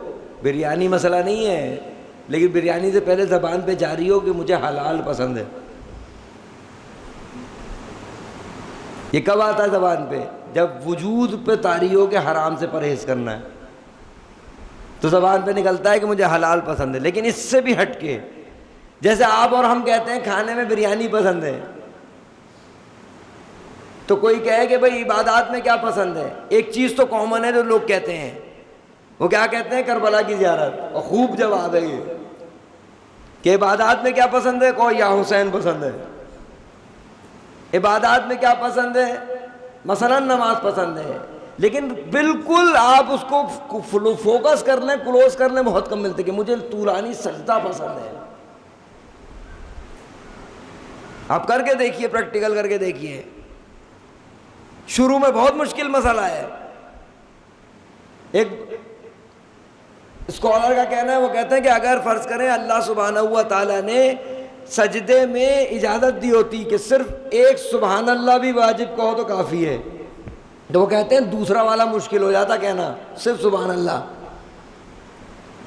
بریانی مسئلہ نہیں ہے، لیکن بریانی سے پہلے زبان پہ جاری ہو کہ مجھے حلال پسند ہے۔ یہ کب آتا ہے زبان پہ؟ جب وجود پہ طاری ہو کہ حرام سے پرہیز کرنا ہے تو زبان پہ نکلتا ہے کہ مجھے حلال پسند ہے۔ لیکن اس سے بھی ہٹ کے جیسے آپ اور ہم کہتے ہیں کھانے میں بریانی پسند ہے، تو کوئی کہے کہ بھئی عبادات میں کیا پسند ہے، ایک چیز تو کامن ہے جو لوگ کہتے ہیں، وہ کیا کہتے ہیں؟ کربلا کی زیارت۔ اور خوب جواب ہے یہ کہ عبادات میں کیا پسند ہے، کہو یا حسین پسند ہے۔ عبادات میں کیا پسند ہے؟ مثلا نماز پسند ہے، لیکن بالکل آپ اس کو فوکس کر لیں، کلوز کر لیں، بہت کم ملتے کہ مجھے طولانی سجدہ پسند ہے۔ آپ کر کے دیکھیے، پریکٹیکل کر کے دیکھیے، شروع میں بہت مشکل مسئلہ ہے۔ ایک اسکالر کا کہنا ہے، وہ کہتے ہیں کہ اگر فرض کریں اللہ سبحانہ ہوا تعالیٰ نے سجدے میں اجازت دی ہوتی کہ صرف ایک سبحان اللہ بھی واجب کہو تو کافی ہے، تو وہ کہتے ہیں دوسرا والا مشکل ہو جاتا کہنا، صرف سبحان اللہ،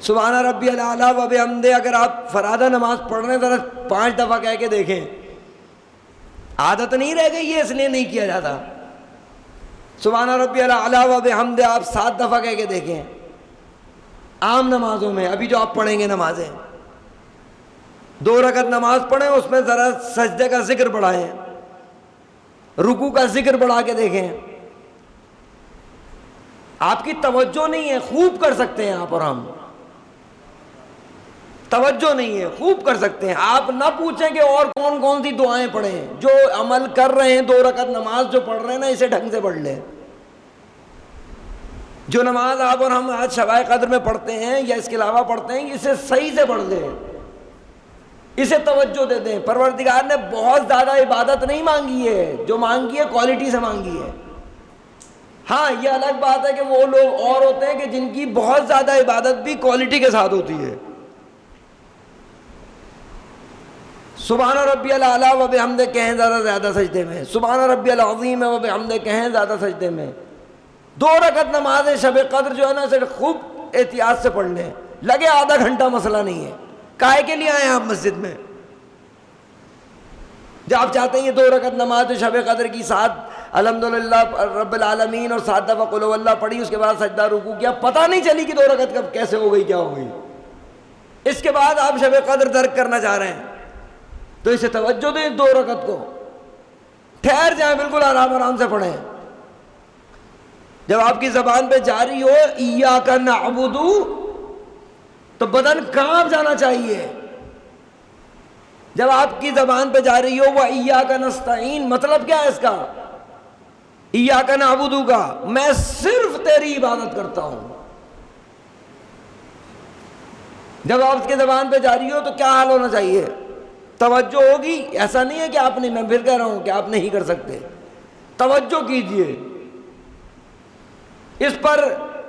سبحان ربی الاعلیٰ و بحمدہ۔ اگر آپ فرادہ نماز پڑھ رہے ہیں ذرا 5 دفعہ کہہ کے دیکھیں، عادت نہیں رہ گئی ہے اس لیے نہیں کیا جاتا۔ سبحان ربی الاعلیٰ و بحمدہ آپ 7 دفعہ کہہ کے دیکھیں، عام نمازوں میں، ابھی جو آپ پڑھیں گے نمازیں، 2 رکعت نماز پڑھیں، اس میں ذرا سجدے کا ذکر بڑھائیں، رکوع کا ذکر بڑھا کے دیکھیں۔ آپ کی توجہ نہیں ہے، خوب کر سکتے ہیں آپ اور ہم، توجہ نہیں ہے، خوب کر سکتے ہیں۔ آپ نہ پوچھیں کہ اور کون کون سی دعائیں پڑھیں، جو عمل کر رہے ہیں 2 رکعت نماز جو پڑھ رہے ہیں نا، اسے ڈھنگ سے پڑھ لیں۔ جو نماز آپ اور ہم آج شب قدر میں پڑھتے ہیں یا اس کے علاوہ پڑھتے ہیں، اسے صحیح سے پڑھ لیں، اسے توجہ دیتے ہیں۔ پروردگار نے بہت زیادہ عبادت نہیں مانگی ہے، جو مانگی ہے کوالٹی سے مانگی ہے۔ ہاں یہ الگ بات ہے کہ وہ لوگ اور ہوتے ہیں کہ جن کی بہت زیادہ عبادت بھی کوالٹی کے ساتھ ہوتی ہے۔ سبحان ربی الاعلیٰ و بحمدہ کہیں زیادہ سجدے میں، سبحان ربی العظیم و بحمدہ کہیں زیادہ سجدے میں۔ 2 رکعت نماز شب قدر جو ہے نا اسے خوب احتیاط سے پڑھ لیں، لگے آدھا گھنٹہ مسئلہ نہیں ہے۔ کائے کے لیے آئے ہیں آپ مسجد میں؟ جب آپ چاہتے ہیں یہ 2 رکعت نماز شب قدر کی، 7 الحمدللہ رب العالمین اور 7 دفعہ قل اللہ پڑھی، اس کے بعد سجدہ رکوع کیا، پتہ نہیں چلی کہ 2 رکعت کب کیسے ہو گئی، کیا ہو گئی۔ اس کے بعد آپ شب قدر درک کرنا چاہ رہے ہیں تو اسے توجہ دیں، 2 رکعت کو ٹھہر جائیں، بالکل آرام سے پڑھیں۔ جب آپ کی زبان پہ جاری ہو ایاک نعبد تو بدن کانپ جانا چاہیے۔ جب آپ کی زبان پہ جاری ہو وہ ایاک نستعین، مطلب کیا ہے اس کا؟ ایاک نعبد کا میں صرف تیری عبادت کرتا ہوں۔ جب آپ کی زبان پہ جاری ہو تو کیا حال ہونا چاہیے؟ توجہ ہوگی۔ ایسا نہیں ہے کہ آپ نہیں، میں پھر کہہ رہا ہوں کہ آپ نہیں کر سکتے، توجہ کیجئے، اس پر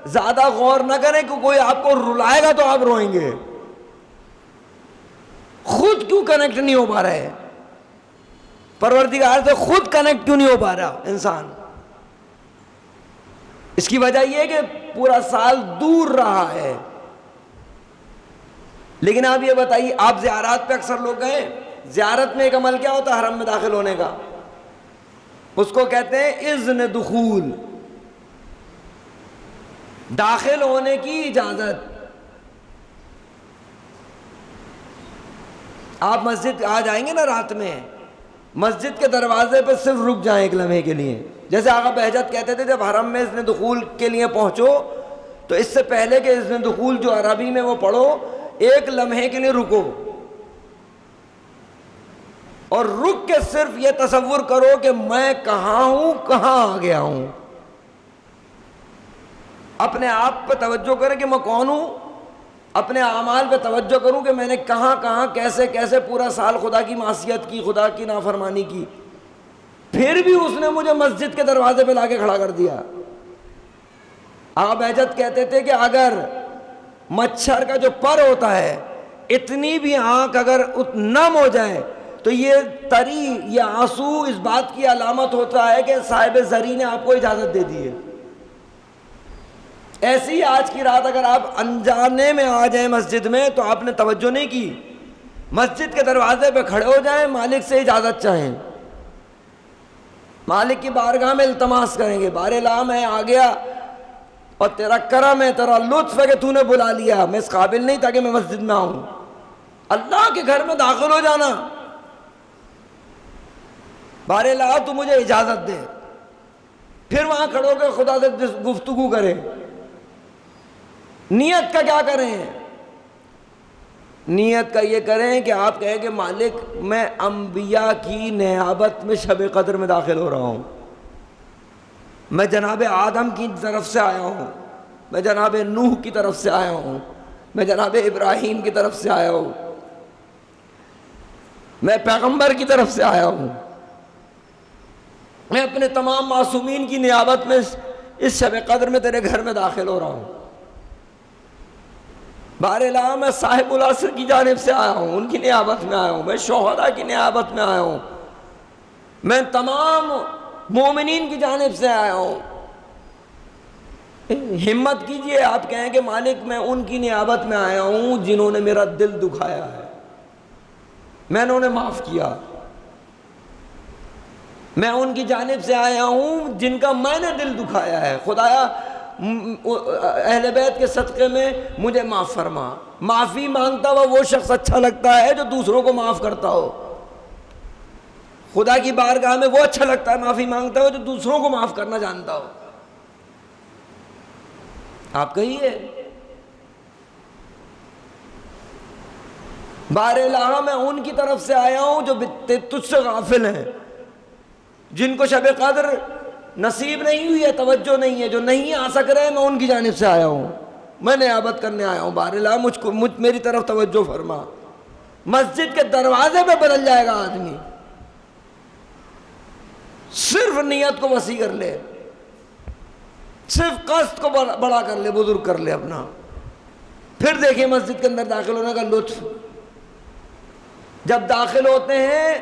زیادہ غور نہ کریں کہ کوئی آپ کو رلائے گا تو آپ روئیں گے۔ خود کیوں کنیکٹ نہیں ہو پا رہا ہے پروردگار سے؟ خود کنیکٹ کیوں نہیں ہو پا رہا انسان؟ اس کی وجہ یہ ہے کہ پورا سال دور رہا ہے۔ لیکن آپ یہ بتائیے، آپ زیارات پہ اکثر لوگ گئے، زیارت میں ایک عمل کیا ہوتا ہے حرم میں داخل ہونے کا؟ اس کو کہتے ہیں اذن دخول، داخل ہونے کی اجازت۔ آپ مسجد آ جائیں گے نا رات میں، مسجد کے دروازے پہ صرف رک جائیں ایک لمحے کے لیے۔ جیسے آقا بہجت کہتے تھے جب حرم میں اذن دخول کے لیے پہنچو تو اس سے پہلے کہ اذن دخول جو عربی میں وہ پڑھو، ایک لمحے کے لیے رکو اور رک کے صرف یہ تصور کرو کہ میں کہاں ہوں، کہاں آ گیا ہوں۔ اپنے آپ پہ توجہ کریں کہ میں کون ہوں، اپنے اعمال پہ توجہ کروں کہ میں نے کہاں کہاں کیسے کیسے پورا سال خدا کی معصیت کی، خدا کی نافرمانی کی، پھر بھی اس نے مجھے مسجد کے دروازے پہ لا کے کھڑا کر دیا۔ آقا بہجت کہتے تھے کہ اگر مچھر کا جو پر ہوتا ہے اتنی بھی آنکھ اگر نم ہو جائے تو یہ تری، یہ آنسو اس بات کی علامت ہوتا ہے کہ صاحب زری نے آپ کو اجازت دے دی ہے۔ ایسی آج کی رات اگر آپ انجانے میں آ جائیں مسجد میں تو آپ نے توجہ نہیں کی، مسجد کے دروازے پہ کھڑے ہو جائیں، مالک سے اجازت چاہیں، مالک کی بارگاہ میں التماس کریں گے، بار الہ میں آ گیا اور تیرا کرم ہے، تیرا لطف ہے کہ تو نے بلا لیا، میں اس قابل نہیں تھا کہ میں مسجد میں آؤں۔ اللہ کے گھر میں داخل ہو جانا، بار الہ تو مجھے اجازت دے، پھر وہاں کھڑو کے خدا سے گفتگو کریں۔ نیت کا کیا کریں؟ نیت کا یہ کریں کہ آپ کہیں کہ مالک میں انبیاء کی نیابت میں شب قدر میں داخل ہو رہا ہوں، میں جناب آدم کی طرف سے آیا ہوں، میں جناب نوح کی طرف سے آیا ہوں، میں جناب ابراہیم کی طرف سے آیا ہوں، میں پیغمبر کی طرف سے آیا ہوں، میں اپنے تمام معصومین کی نیابت میں اس شب قدر میں تیرے گھر میں داخل ہو رہا ہوں۔ بار الہ میں صاحب العصر کی جانب سے آیا ہوں، ان کی نیابت میں آیا ہوں، میں شہداء کی نیابت میں آیا ہوں، میں تمام مومنین کی جانب سے آیا ہوں۔ ہمت کیجئے، آپ کہیں کہ مالک میں ان کی نیابت میں آیا ہوں جنہوں نے میرا دل دکھایا ہے، میں نے انہیں معاف کیا، میں ان کی جانب سے آیا ہوں جن کا میں نے دل دکھایا ہے، خدایا اہل بیت کے صدقے میں مجھے معاف فرما۔ معافی مانگتا ہوا وہ شخص اچھا لگتا ہے جو دوسروں کو معاف کرتا ہو، خدا کی بارگاہ میں وہ اچھا لگتا ہے معافی مانگتا ہو جو دوسروں کو معاف کرنا جانتا ہو۔ آپ کہیے بار الہ میں ان کی طرف سے آیا ہوں جو تجھ سے غافل ہیں، جن کو شب قدر نصیب نہیں ہوئی ہے، توجہ نہیں ہے، جو نہیں آ سک رہے میں ان کی جانب سے آیا ہوں، میں نیابت کرنے آیا ہوں، بار اللہ میری طرف توجہ فرما۔ مسجد کے دروازے پہ بدل جائے گا آدمی، صرف نیت کو وسیع کر لے، صرف قصد کو بڑا کر لے، بزرگ کر لے اپنا، پھر دیکھیں مسجد کے اندر داخل ہونے کا لطف۔ جب داخل ہوتے ہیں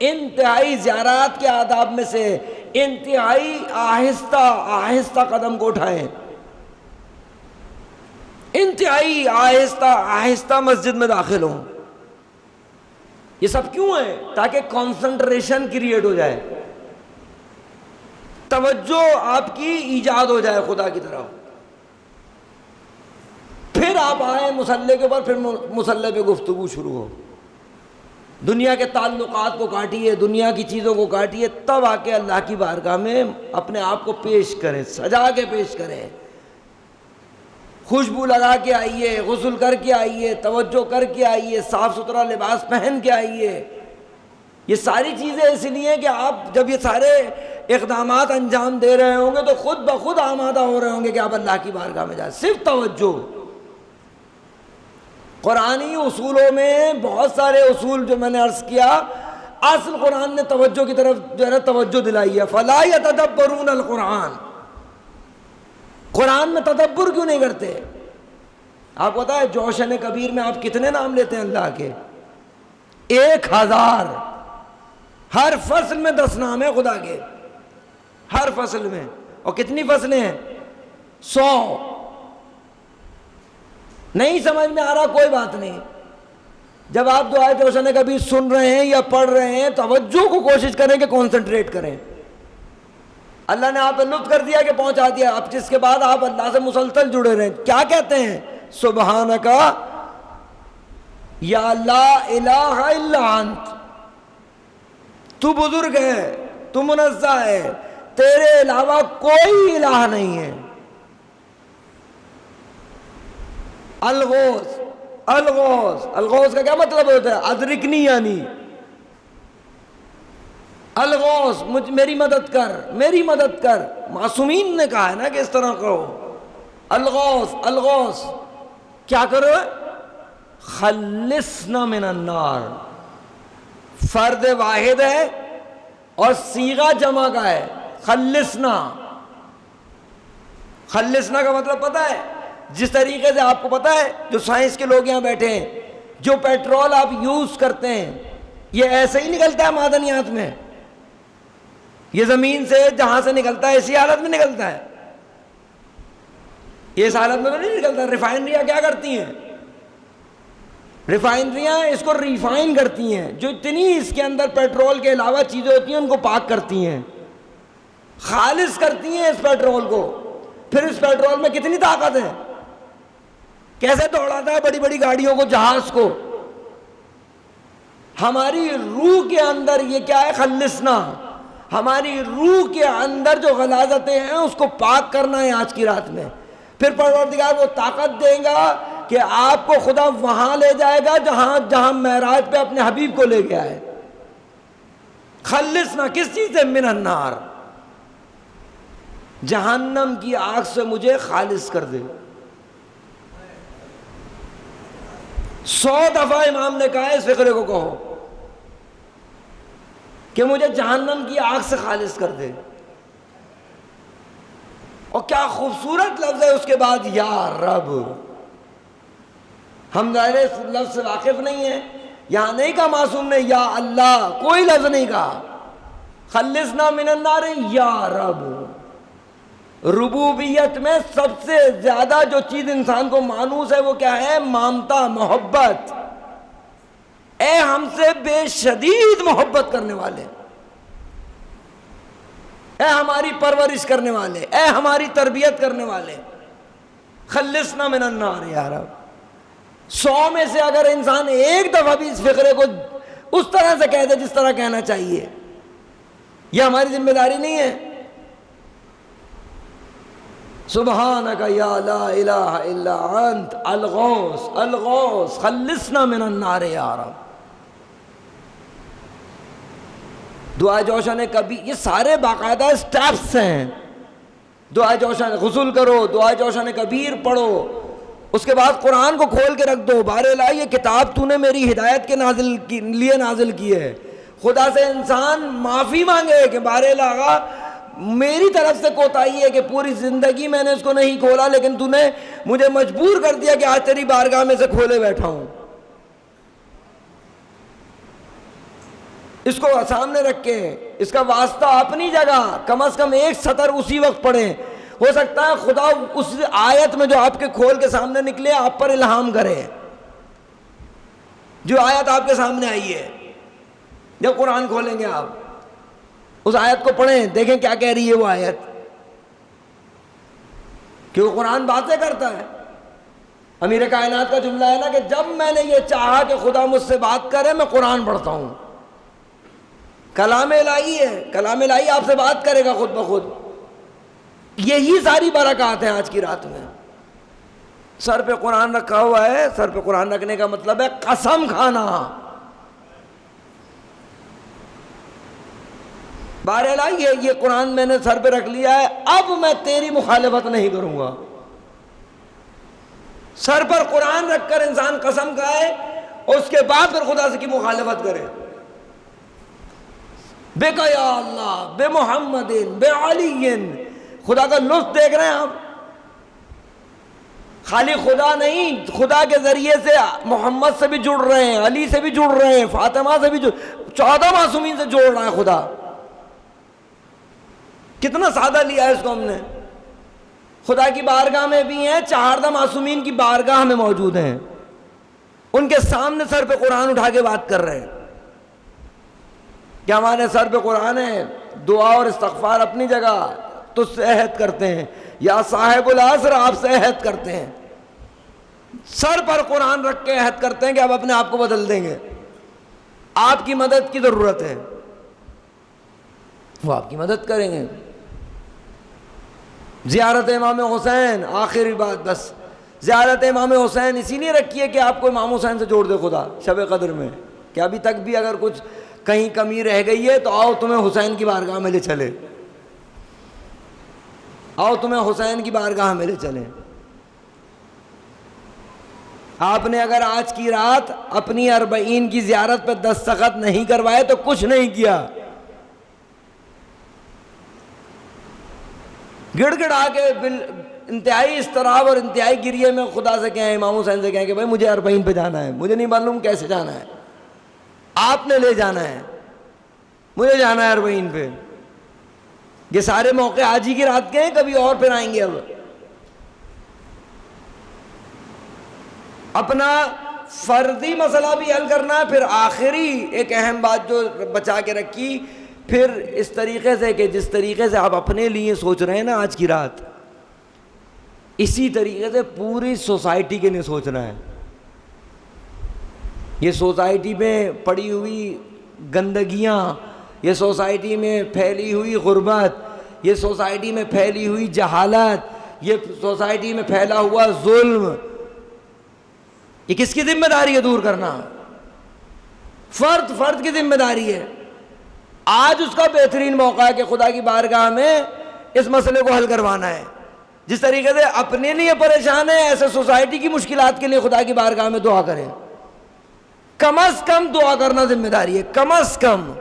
انتہائی زیارات کے آداب میں سے انتہائی آہستہ آہستہ قدم کو اٹھائیں، انتہائی آہستہ آہستہ مسجد میں داخل ہوں۔ یہ سب کیوں ہے؟ تاکہ کانسنٹریشن کریٹ ہو جائے، توجہ آپ کی ایجاد ہو جائے خدا کی طرف۔ پھر آپ آئیں مصلی کے اوپر، پھر مصلی پہ گفتگو شروع ہو، دنیا کے تعلقات کو کاٹیے، دنیا کی چیزوں کو کاٹیے، تب آ کے اللہ کی بارگاہ میں اپنے آپ کو پیش کریں، سجا کے پیش کریں، خوشبو لگا کے آئیے، غسل کر کے آئیے، توجہ کر کے آئیے، صاف ستھرا لباس پہن کے آئیے۔ یہ ساری چیزیں اس لیے کہ آپ جب یہ سارے اقدامات انجام دے رہے ہوں گے تو خود بخود آمادہ ہو رہے ہوں گے کہ آپ اللہ کی بارگاہ میں جائیں۔ صرف توجہ۔ قرآنی اصولوں میں بہت سارے اصول جو میں نے عرض کیا، اصل قرآن نے توجہ کی طرف جو ہے نا توجہ دلائی ہے۔ فَلَا يَتَدَبَّرُونَ الْقُرْآنَ، قرآن میں تدبر کیوں نہیں کرتے؟ آپ کو پتا ہے جوشن کبیر میں آپ کتنے نام لیتے ہیں اللہ کے؟ 1000۔ ہر فصل میں 10 نام ہے خدا کے، ہر فصل میں۔ اور کتنی فصلیں ہیں؟ 100۔ نہیں سمجھ میں آ رہا کوئی بات نہیں، جب آپ دعائے جوشن کبیر سن رہے ہیں یا پڑھ رہے ہیں، توجہ کو کوشش کریں کہ کانسنٹریٹ کریں۔ اللہ نے آپ پہ لطف کر دیا کہ پہنچا دیا، اب جس کے بعد آپ اللہ سے مسلسل جڑے رہیں۔ کیا کہتے ہیں؟ سبحانک یا لا الہ الا انت، تو بزرگ ہے، تو منزہ ہے، تیرے علاوہ کوئی الہ نہیں ہے۔ الغوث، الغوث، الغوث کا کیا مطلب ہوتا ہے؟ ادرکنی، یعنی الغوث، میری مدد کر، میری مدد کر۔ معصومین نے کہا ہے نا کہ اس طرح کرو، الغوث، الغوث۔ کیا کرو؟ خلصنا من النار، فرد واحد ہے اور صیغہ جمع کا ہے، خلصنا۔ خلصنا کا مطلب پتہ ہے؟ جس طریقے سے آپ کو پتہ ہے، جو سائنس کے لوگ یہاں بیٹھے ہیں، جو پیٹرول آپ یوز کرتے ہیں یہ ایسے ہی نکلتا ہے معدنیات میں؟ یہ زمین سے جہاں سے نکلتا ہے اسی حالت میں نکلتا ہے؟ یہ اس حالت میں تو نہیں نکلتا۔ ریفائنریاں کیا کرتی ہیں؟ ریفائنریاں اس کو ریفائن کرتی ہیں، جو اتنی اس کے اندر پیٹرول کے علاوہ چیزیں ہوتی ہیں ان کو پاک کرتی ہیں، خالص کرتی ہیں اس پیٹرول کو۔ پھر اس پیٹرول میں کتنی طاقت ہے، کیسے دوڑاتا ہے بڑی بڑی گاڑیوں کو، جہاز کو۔ ہماری روح کے اندر یہ کیا ہے؟ خلصنا۔ ہماری روح کے اندر جو غلاظتیں ہیں اس کو پاک کرنا ہے آج کی رات میں۔ پھر پروردگار وہ طاقت دے گا کہ آپ کو خدا وہاں لے جائے گا جہاں معراج پہ اپنے حبیب کو لے گیا ہے۔ خلصنا کس چیز سے؟ من النار، جہنم کی آگ سے مجھے خالص کر دے۔ 100 دفعہ امام نے کہا ہے اس فقرے کو کہو کہ مجھے جہنم کی آگ سے خالص کر دے۔ اور کیا خوبصورت لفظ ہے اس کے بعد، یا رب۔ ہم ظاہر اس لفظ سے واقف نہیں ہیں، یہاں نہیں کہا معصوم نے یا اللہ، کوئی لفظ نہیں کہا۔ خلصنا من النار، یا رب۔ ربوبیت میں سب سے زیادہ جو چیز انسان کو مانوس ہے وہ کیا ہے؟ مامتا، محبت۔ اے ہم سے بے شدید محبت کرنے والے، اے ہماری پرورش کرنے والے، اے ہماری تربیت کرنے والے، خلصنا من النار یا رب۔ 100 میں سے اگر انسان ایک دفعہ بھی اس فقرے کو اس طرح سے کہہ دے جس طرح کہنا چاہیے، یہ ہماری ذمہ داری نہیں ہے؟ سبحانک یا لا الہ الا انت، الغوث، الغوث، خلصنا من النار یا رب۔ دعائے جوشن کبیر، یہ سارے باقاعدہ اسٹیپس ہیں. دعائے جوشن غسل کرو، دعائے جوشن کبیر پڑھو، اس کے بعد قرآن کو کھول کے رکھ دو. بار الہ یہ کتاب تو نے میری ہدایت کے لیے نازل کی ہے. خدا سے انسان معافی مانگے کہ بار الہ میری طرف سے کوتاہی ہے کہ پوری زندگی میں نے اس کو نہیں کھولا، لیکن تو نے مجھے مجبور کر دیا کہ آج تیری بارگاہ میں سے کھولے بیٹھا ہوں. اس کو سامنے رکھ کے اس کا واسطہ اپنی جگہ کم از کم ایک سطر اسی وقت پڑھیں. ہو سکتا ہے خدا اس آیت میں جو آپ کے کھول کے سامنے نکلے آپ پر الہام کرے. جو آیت آپ کے سامنے آئی ہے، جب قرآن کھولیں گے آپ اس آیت کو پڑھیں، دیکھیں کیا کہہ رہی ہے وہ آیت، کیونکہ قرآن باتیں کرتا ہے. امیر کائنات کا جملہ ہے نا کہ جب میں نے یہ چاہا کہ خدا مجھ سے بات کرے میں قرآن پڑھتا ہوں. کلام الہی ہے، کلام الہی آپ سے بات کرے گا خود بخود. یہی ساری برکات ہیں آج کی رات میں. سر پہ قرآن رکھا ہوا ہے. سر پہ قرآن رکھنے کا مطلب ہے قسم کھانا. بہرحال یہ قرآن میں نے سر پہ رکھ لیا ہے، اب میں تیری مخالفت نہیں کروں گا. سر پر قرآن رکھ کر انسان قسم کھائے اور اس کے بعد پھر خدا سے کی مخالفت کرے. بے کا یا اللہ، بے محمد، بے علی. خدا کا لطف دیکھ رہے ہیں آپ. خالی خدا نہیں، خدا کے ذریعے سے محمد سے بھی جڑ رہے ہیں، علی سے بھی جڑ رہے ہیں، فاطمہ سے بھی 14 معصومین سے جوڑ رہا ہے خدا. کتنا سادہ لیا ہے اس کو ہم نے. خدا کی بارگاہ میں بھی ہیں، 14 معصومین کی بارگاہ میں موجود ہیں، ان کے سامنے سر پہ قرآن اٹھا کے بات کر رہے ہیں. کیا ہمارے سر پہ قرآن ہے؟ دعا اور استغفار اپنی جگہ، تجھ سے عہد کرتے ہیں یا صاحب العصر، آپ سے عہد کرتے ہیں. سر پر قرآن رکھ کے عہد کرتے ہیں کہ اب اپنے آپ کو بدل دیں گے. آپ کی مدد کی ضرورت ہے، وہ آپ کی مدد کریں گے. زیارت امام حسین، آخری بات بس، زیارت امام حسین اسی لیے رکھی ہے کہ آپ کو امام حسین سے جوڑ دے خدا شب قدر میں، کہ ابھی تک بھی اگر کچھ کہیں کمی رہ گئی ہے تو آؤ تمہیں حسین کی بارگاہ میں لے چلے، آؤ تمہیں حسین کی بارگاہ میں لے چلیں. آپ نے اگر آج کی رات اپنی 40 کی زیارت پہ دستخط نہیں کروائے تو کچھ نہیں کیا. گڑ گڑا کے انتہائی اضطراب اور انتہائی گریے میں خدا سے کہیں، امام حسین سے کہیں کہ بھائی مجھے 40 پہ جانا ہے، مجھے نہیں معلوم کیسے جانا ہے، آپ نے لے جانا ہے، مجھے جانا ہے 40 پہ. یہ سارے موقع آج ہی کی رات کے ہیں، کبھی اور پھر آئیں گے. اب اپنا فردی مسئلہ بھی حل کرنا ہے، پھر آخری ایک اہم بات جو بچا کے رکھی، پھر اس طریقے سے کہ جس طریقے سے آپ اپنے لیے سوچ رہے ہیں نا آج کی رات، اسی طریقے سے پوری سوسائٹی کے لیے سوچنا ہے. یہ سوسائٹی میں پڑی ہوئی گندگیاں، یہ سوسائٹی میں پھیلی ہوئی غربت، یہ سوسائٹی میں پھیلی ہوئی جہالت، یہ سوسائٹی میں پھیلا ہوا ظلم، یہ کس کی ذمہ داری ہے دور کرنا؟ فرد کی ذمہ داری ہے. آج اس کا بہترین موقع ہے کہ خدا کی بارگاہ میں اس مسئلے کو حل کروانا ہے. جس طریقے سے اپنے لیے پریشان ہے، ایسے سوسائٹی کی مشکلات کے لیے خدا کی بارگاہ میں دعا کریں. کم از کم دعا کرنا ذمہ داری ہے، کم از کم.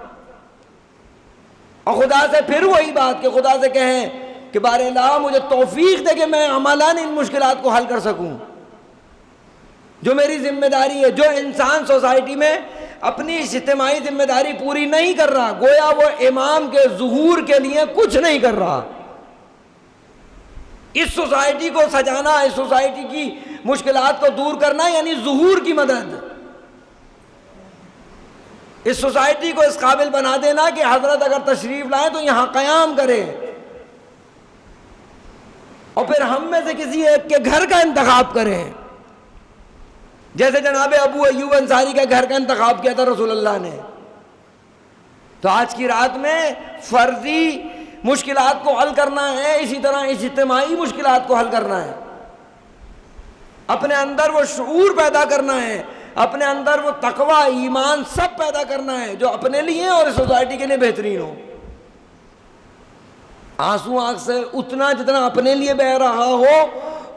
اور خدا سے پھر وہی بات کہ خدا سے کہیں کہ بار الہ مجھے توفیق دے کہ میں عملاً ان مشکلات کو حل کر سکوں. جو میری ذمہ داری ہے، جو انسان سوسائٹی میں اپنی اجتماعی ذمہ داری پوری نہیں کر رہا، گویا وہ امام کے ظہور کے لیے کچھ نہیں کر رہا. اس سوسائٹی کو سجانا، اس سوسائٹی کی مشکلات کو دور کرنا یعنی ظہور کی مدد. اس سوسائٹی کو اس قابل بنا دینا کہ حضرت اگر تشریف لائیں تو یہاں قیام کرے، اور پھر ہم میں سے کسی ایک کے گھر کا انتخاب کریں، جیسے جناب ابو ایوب انصاری کا گھر کا انتخاب کیا تھا رسول اللہ نے. تو آج کی رات میں فرضی مشکلات کو حل کرنا ہے، اسی طرح اجتماعی مشکلات کو حل کرنا ہے. اپنے اندر وہ شعور پیدا کرنا ہے، اپنے اندر وہ تقوی، ایمان سب پیدا کرنا ہے جو اپنے لیے اور سوسائٹی کے لیے بہترین ہو۔ آنسو آنکھ سے اتنا جتنا اپنے لیے بہہ رہا ہو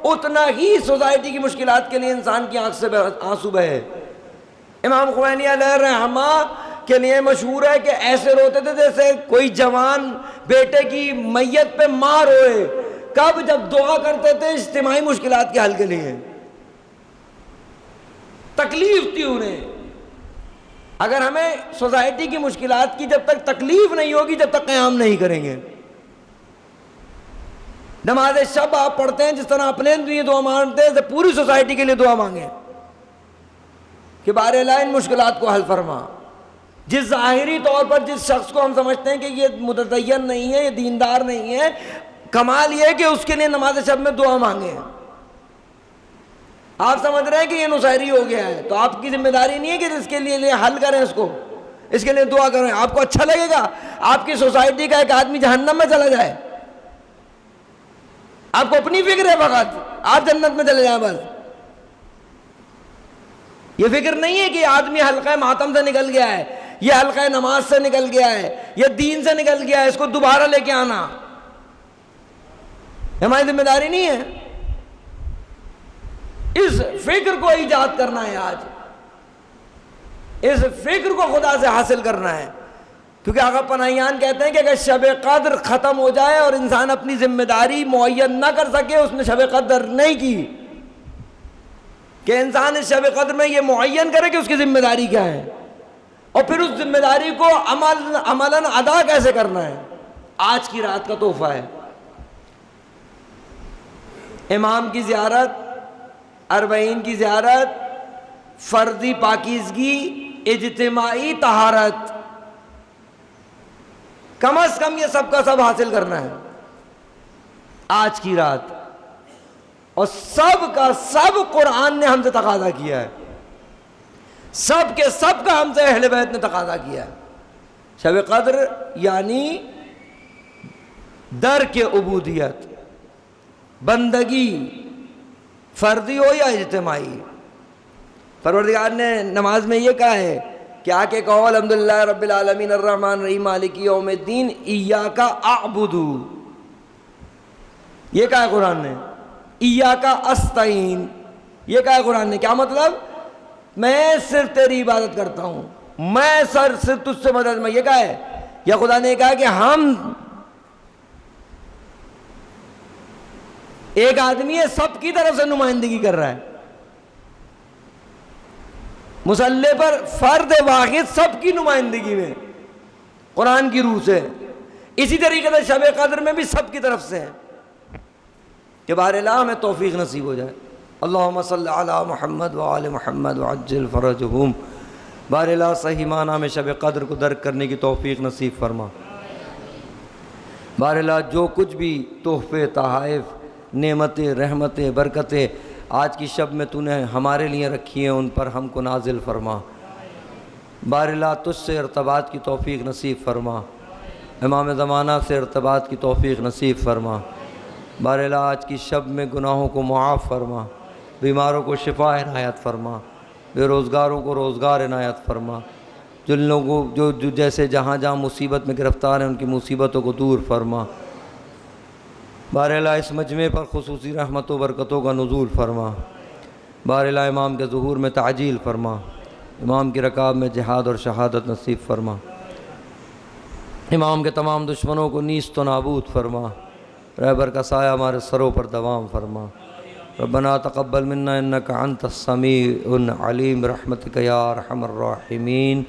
اتنا ہی سوسائٹی کی مشکلات کے لیے انسان کی آنکھ سے آنسو بہے۔ امام خمینی علیہ الرحمہ کے لیے مشہور ہے کہ ایسے روتے تھے جیسے کوئی جوان بیٹے کی میت پہ ماں روئے۔ کب؟ جب دعا کرتے تھے اجتماعی مشکلات کے حل کے لیے۔ تکلیف تھی انہیں۔ اگر ہمیں سوسائٹی کی مشکلات کی جب تک تکلیف نہیں ہوگی جب تک قیام نہیں کریں گے۔ نماز شب آپ پڑھتے ہیں جس طرح اپنے لیے دعا مانگتے ہیں پوری سوسائٹی کے لیے دعا مانگیں کہ بار الہ ان مشکلات کو حل فرما۔ جس ظاہری طور پر جس شخص کو ہم سمجھتے ہیں کہ یہ متدین نہیں ہے، یہ دیندار نہیں ہے، کمال یہ ہے کہ اس کے لیے نماز شب میں دعا مانگیں۔ آپ سمجھ رہے ہیں کہ یہ نصیری ہو گیا ہے تو آپ کی ذمہ داری نہیں ہے کہ اس کے لیے حل کریں، اس کے لیے دعا کریں۔ آپ کو اچھا لگے گا آپ کی سوسائٹی کا ایک آدمی جہنم میں چلا جائے؟ آپ کو اپنی فکر ہے فقط، آپ جنت میں چلے جائیں بس۔ یہ فکر نہیں ہے کہ آدمی حلقہ ماتم سے نکل گیا ہے، یہ حلقہ نماز سے نکل گیا ہے، یہ دین سے نکل گیا ہے، اس کو دوبارہ لے کے آنا ہماری ذمہ داری نہیں ہے۔ اس فکر کو ایجاد کرنا ہے آج، اس فکر کو خدا سے حاصل کرنا ہے، کیونکہ آقا پناہیان کہتے ہیں کہ اگر شب قدر ختم ہو جائے اور انسان اپنی ذمہ داری معین نہ کر سکے اس نے شب قدر نہیں کی۔ کہ انسان اس شب قدر میں یہ معین کرے کہ اس کی ذمہ داری کیا ہے اور پھر اس ذمہ داری کو عملاً ادا کیسے کرنا ہے۔ آج کی رات کا تحفہ ہے، امام کی زیارت، اربعین کی زیارت، فردی پاکیزگی، اجتماعی طہارت، کم از کم یہ سب کا سب حاصل کرنا ہے آج کی رات۔ اور سب کا سب قرآن نے ہم سے تقاضا کیا ہے، سب کے سب کا ہم سے اہل بیت نے تقاضا کیا ہے۔ شب قدر یعنی در کے عبودیت، بندگی فردی ہو یا اجتماعی۔ پروردگار نے نماز میں یہ کہا ہے کہ آ کے کہو الحمدللہ رب العالمین الرحمن الرحیم مالک یوم الدین ایاک اعبد، یہ کہا ہے قرآن نے۔ ایاک استعین، یہ کہا ہے قرآن نے۔ کیا مطلب؟ میں صرف تیری عبادت کرتا ہوں، میں صرف تجھ سے مدد میں، یہ کہا ہے۔ یا خدا نے کہا کہ ہم ایک آدمی ہے سب کی طرف سے نمائندگی کر رہا ہے، مصلی پر فرد واحد سب کی نمائندگی میں قرآن کی روح سے۔ اسی طریقے سے شب قدر میں بھی سب کی طرف سے ہے کہ بہر الہ ہمیں توفیق نصیب ہو جائے۔ اللہم صلی علی محمد وآل محمد وعجل فرجہم۔ بہر الہ صحیح معنی میں شب قدر کو درک کرنے کی توفیق نصیب فرما۔ بہر الہ جو کچھ بھی تحفے، تحائف، نعمتیں، رحمتیں، برکتیں آج کی شب میں تو نے ہمارے لیے رکھی ہیں ان پر ہم کو نازل فرما۔ بہر الہ تجھ سے ارتباط کی توفیق نصیب فرما، امام زمانہ سے ارتباط کی توفیق نصیب فرما۔ بہر الہ آج کی شب میں گناہوں کو معاف فرما، بیماروں کو شفا عنایت فرما، بے روزگاروں کو روزگار عنایت فرما، جن لوگوں جو جیسے جہاں جہاں مصیبت میں گرفتار ہیں ان کی مصیبتوں کو دور فرما۔ بہر الہ اس مجمع پر خصوصی رحمت و برکتوں کا نزول فرما۔ بہر الہ امام کے ظہور میں تعجیل فرما، امام کی رکاب میں جہاد اور شہادت نصیب فرما، امام کے تمام دشمنوں کو نیست و نابود فرما، رہبر کا سایہ ہمارے سروں پر دوام فرما۔ ربنا تقبل منا انک انت السمیع العلیم برحمتک یا ارحم الراحمین۔